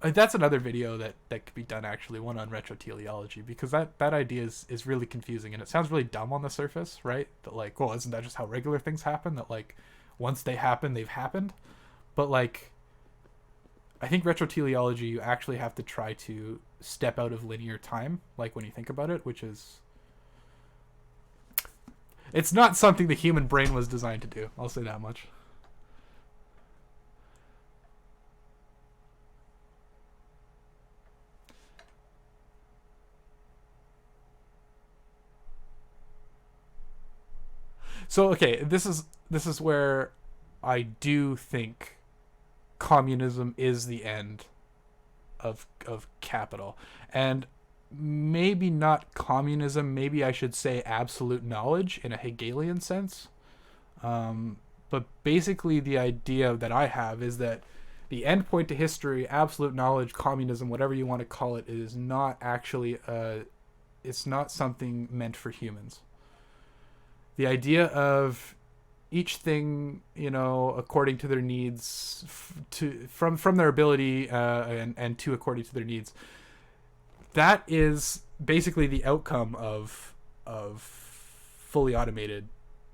that's another video that could be done, actually, one on retro-teleology, because that idea is really confusing, and it sounds really dumb on the surface, right? That like, well, isn't that just how regular things happen? That like, once they happen, they've happened. But like, I think retro-teleology, you actually have to try to step out of linear time, like when you think about it, which is, it's not something the human brain was designed to do. I'll say that much. So okay, this is where I do think communism is the end of capital. And maybe not communism, maybe I should say absolute knowledge in a Hegelian sense. But basically the idea that I have is that the end point to history, absolute knowledge, communism, whatever you want to call it, is not actually it's not something meant for humans. The idea of each thing, you know, according to their needs, from their ability, and to according to their needs, that is basically the outcome of fully automated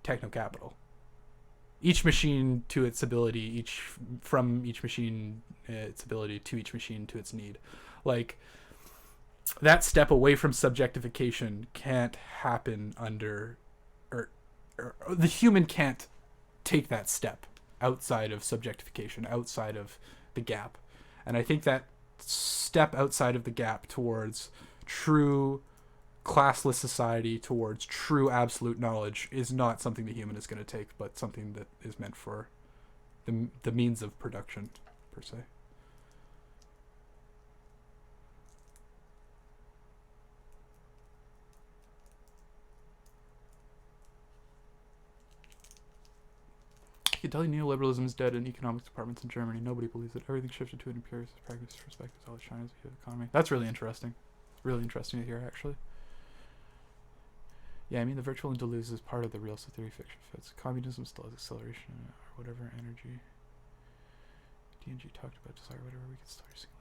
techno capital. Each machine to its ability, from each machine its ability to each machine to its need. Like, that step away from subjectification can't happen under, or the human can't take that step outside of subjectification, outside of the gap. And I think that step outside of the gap towards true classless society, towards true absolute knowledge, is not something the human is going to take, but something that is meant for the means of production, per se. You can tell you neoliberalism is dead in economics departments in Germany. Nobody believes it. Everything shifted to an imperialist practice perspective. All China's economy. That's really interesting. It's really interesting to hear, actually. Yeah, I mean the virtual and delusions is part of the real, so theory fiction fits. Communism still has acceleration or whatever energy. DNG talked about desire, whatever we can start singularity.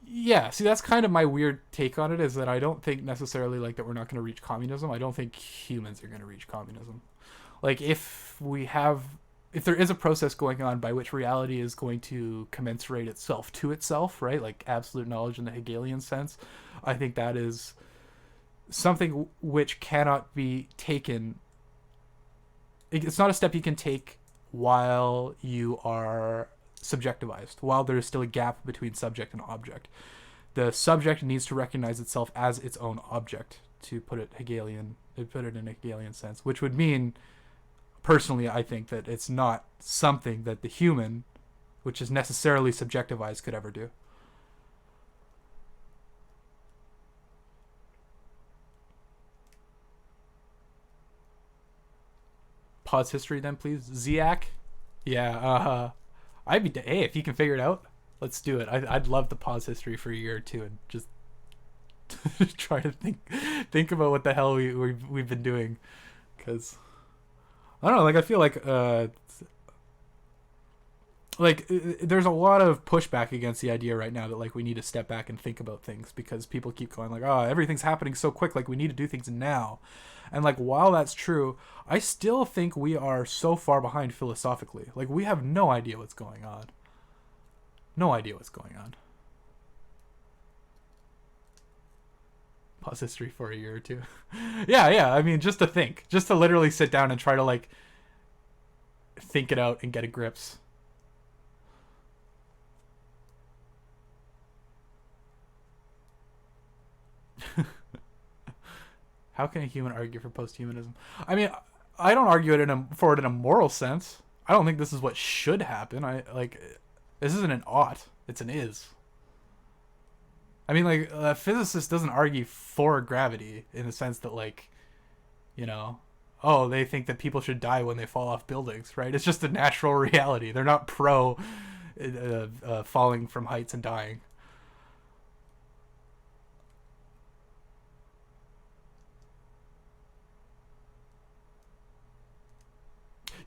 Yeah, see, that's kind of my weird take on it, is that I don't think necessarily like that we're not going to reach communism. I don't think humans are going to reach communism. Like if there is a process going on by which reality is going to commensurate itself to itself, right? Like absolute knowledge in the Hegelian sense, I think that is something which cannot be taken. It's not a step you can take while you are subjectivized, while there is still a gap between subject and object. The subject needs to recognize itself as its own object, to put it in a Hegelian sense, which would mean, personally, I think that it's not something that the human, which is necessarily subjectivized, could ever do. Pause history then, please. Ziak? Yeah, I'd be, hey, if you can figure it out, let's do it. I'd love to pause history for a year or two and just try to think about what the hell we've been doing. Because, I don't know, like, I feel like there's a lot of pushback against the idea right now that like we need to step back and think about things, because people keep going like, oh, everything's happening so quick, like we need to do things now. And like, while that's true, I still think we are so far behind philosophically. Like, we have no idea what's going on. No idea what's going on. Pause history for a year or two. yeah, I mean, just to literally sit down and try to like think it out and get a grips. How can a human argue for posthumanism? I mean, I don't argue it for it in a moral sense. I don't think this is what should happen. This isn't an ought. It's an is. I mean, like, a physicist doesn't argue for gravity in the sense that, like, you know, oh, they think that people should die when they fall off buildings, right? It's just a natural reality. They're not pro falling from heights and dying.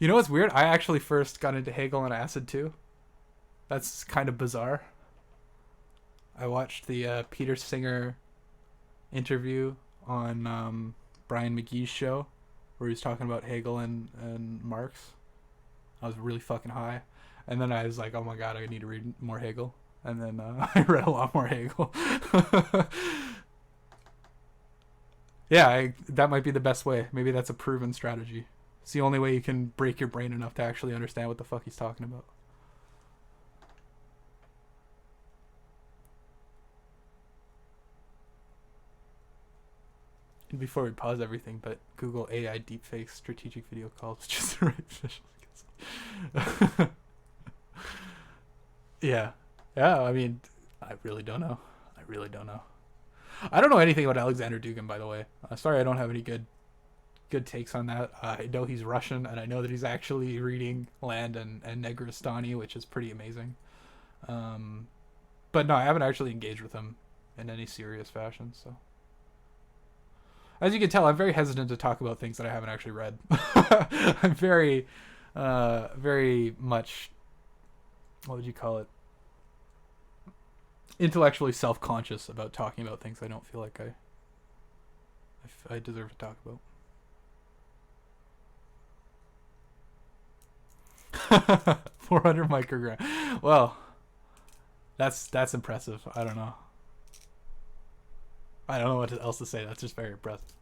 You know what's weird? I actually first got into Hegel and acid too. That's kind of bizarre. I watched the Peter Singer interview on Brian McGee's show, where he was talking about Hegel and Marx. I was really fucking high. And then I was like, oh my god, I need to read more Hegel. And then I read a lot more Hegel. Yeah, that might be the best way. Maybe that's a proven strategy. It's the only way you can break your brain enough to actually understand what the fuck he's talking about. And before we pause everything, but Google AI deepfake strategic video calls just the right visual. Yeah. Yeah, I mean, I really don't know. I don't know anything about Alexander Dugin, by the way. Sorry, I don't have any good takes on that. I know he's Russian, and I know that he's actually reading Land and Negristani, which is pretty amazing. But no, I haven't actually engaged with him in any serious fashion. So, as you can tell, I'm very hesitant to talk about things that I haven't actually read. I'm very much, what would you call it? Intellectually self-conscious about talking about things I don't feel like I deserve to talk about. 400 microgram. Well, that's impressive. I don't know what else to say. That's just very impressive.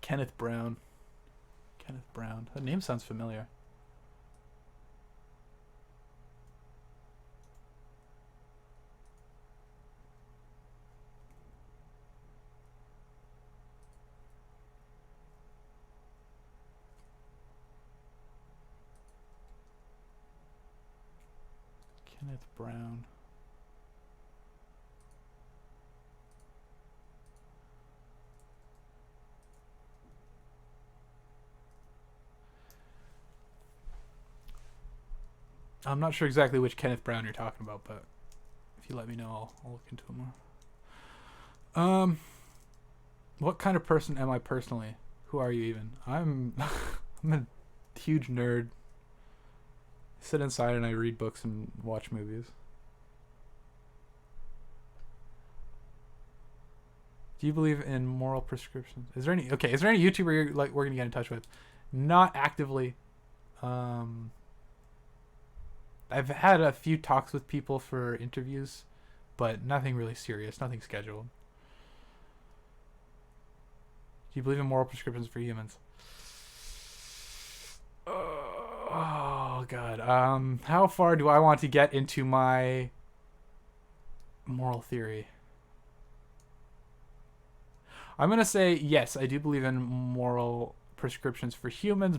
Kenneth Brown. That name sounds familiar. Kenneth Brown. I'm not sure exactly which Kenneth Brown you're talking about, but If you let me know, I'll look into it more. What kind of person am I personally? Who are you even? I'm I'm a huge nerd. I sit inside and I read books and watch movies. Do you believe in moral prescriptions? Is there any YouTuber you're like we're gonna get in touch with? Not actively. I've had a few talks with people for interviews, but nothing really serious, nothing scheduled. Do you believe in moral prescriptions for humans? Oh God. How far do I want to get into my moral theory? I'm gonna say yes. I do believe in moral prescriptions for humans,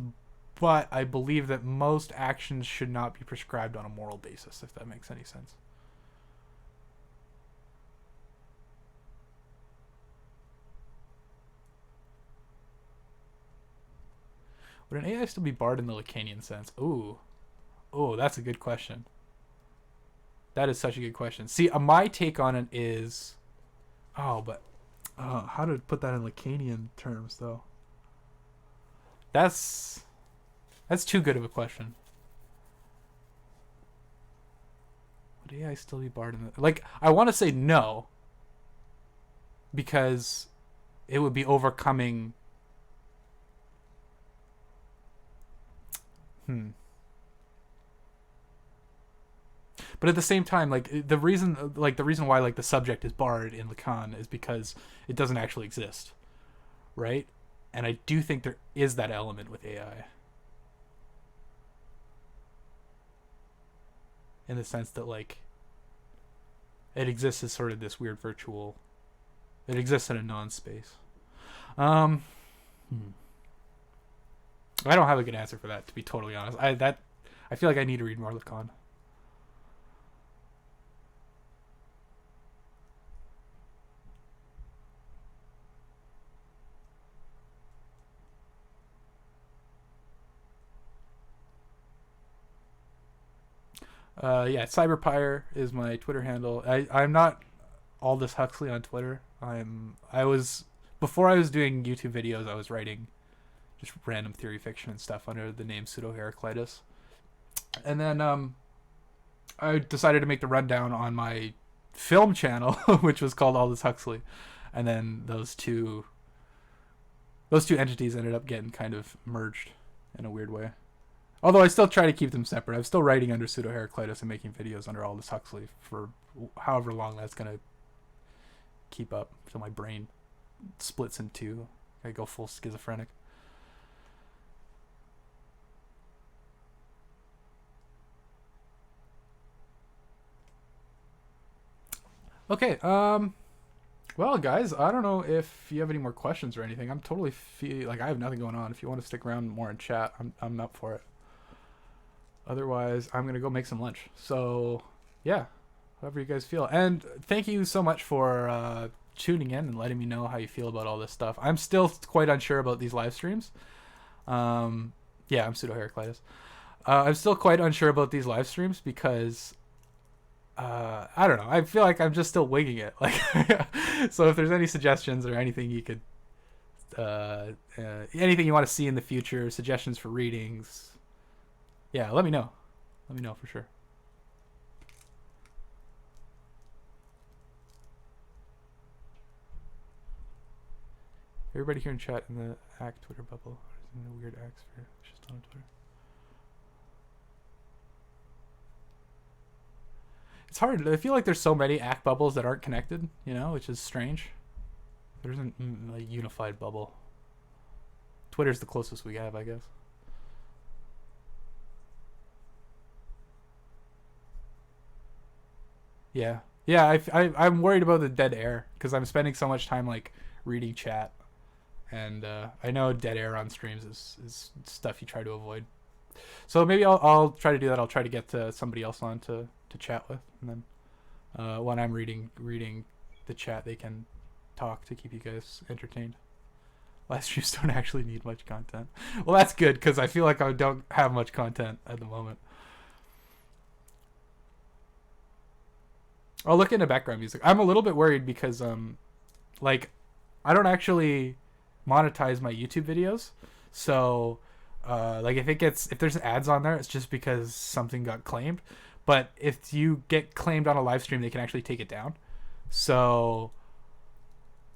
but I believe that most actions should not be prescribed on a moral basis. If that makes any sense. Would an AI still be barred in the Lacanian sense? Ooh, that's a good question. That is such a good question. See, my take on it is, but how to put that in Lacanian terms though? That's too good of a question. Would AI still be barred in the I want to say no, because it would be overcoming. But at the same time, the reason why the subject is barred in Lacan is because it doesn't actually exist, right? And I do think there is that element with AI, in the sense that it exists as sort of this weird virtual. It exists in a non-space. I don't have a good answer for that, to be totally honest. I feel like I need to read more Lacan. Cyberpire is my Twitter handle. I'm not Aldous Huxley on Twitter. Before I was doing YouTube videos, I was writing just random theory fiction and stuff under the name Pseudo Heraclitus. And then I decided to make the rundown on my film channel, which was called Aldous Huxley. And then those two entities ended up getting kind of merged in a weird way. Although I still try to keep them separate. I'm still writing under Pseudo Heraclitus and making videos under Aldous Huxley for however long that's going to keep up till my brain splits in two. I go full schizophrenic. Okay, well, guys, I don't know if you have any more questions or anything. I'm totally I have nothing going on. If you want to stick around more and chat, I'm up for it. Otherwise, I'm gonna go make some lunch. So, yeah, however you guys feel. And thank you so much for tuning in and letting me know how you feel about all this stuff. I'm still quite unsure about these live streams. I'm Pseudo Heraclitus. I'm still quite unsure about these live streams because I don't know. I feel like I'm just still winging it. So if there's any suggestions or anything you could, anything you want to see in the future, suggestions for readings, yeah, let me know. Let me know for sure. Everybody here in chat in the ACT Twitter bubble. In the weird ACT sphere. It's just on Twitter. It's hard. I feel like there's so many ACT bubbles that aren't connected, which is strange. There isn't a unified bubble. Twitter's the closest we have, I guess. Yeah. I'm worried about the dead air because I'm spending so much time reading chat, and I know dead air on streams is stuff you try to avoid. So maybe I'll try to do that. I'll try to get somebody else on to chat with, and then when I'm reading the chat, they can talk to keep you guys entertained. Live streams don't actually need much content. Well, that's good because I feel like I don't have much content at the moment. I'll look into background music. I'm a little bit worried because like I don't actually monetize my YouTube videos, so like if there's ads on there, it's just because something got claimed. But if you get claimed on a live stream, they can actually take it down. So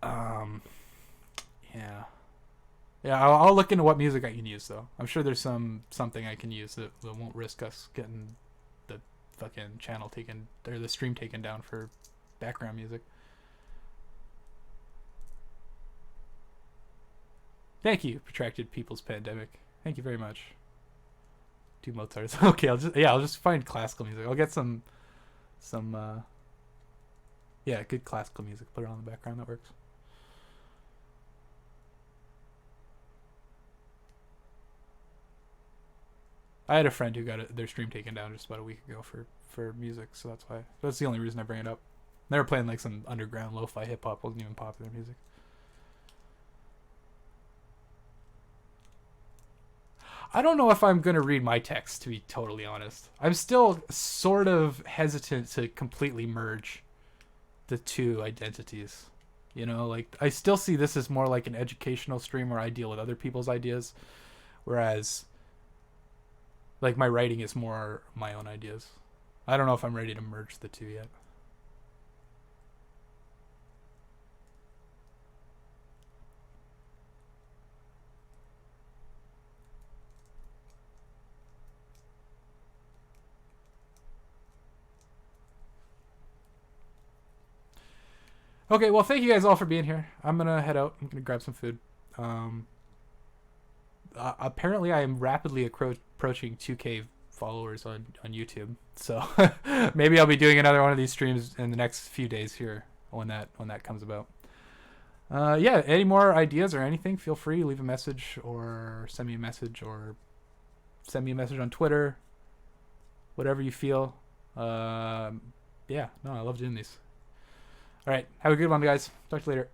yeah. Yeah, I'll look into what music I can use though. I'm sure there's something I can use that won't risk us getting the fucking channel taken or the stream taken down for background music. Thank you, Protracted People's Pandemic. Thank you very much. Two Mozarts. Okay, I'll just find classical music. I'll get some yeah, good classical music. Put it on the background. That works. I had a friend who got their stream taken down just about a week ago for music, so that's the only reason I bring it up. They were playing like some underground lo-fi hip hop, wasn't even popular music. I don't know if I'm gonna read my text, to be totally honest. I'm still sort of hesitant to completely merge the two identities. You know, like I still see this as more like an educational stream where I deal with other people's ideas, whereas like my writing is more my own ideas. I don't know if I'm ready to merge the two yet. Okay, well, thank you guys all for being here. I'm gonna head out. I'm gonna grab some food. Apparently, I am rapidly approaching 2K followers on YouTube, so maybe I'll be doing another one of these streams in the next few days here when that comes about. Yeah, any more ideas or anything? Feel free, leave a message or send me a message on Twitter. Whatever you feel. Yeah, no, I love doing these. All right, have a good one, guys. Talk to you later.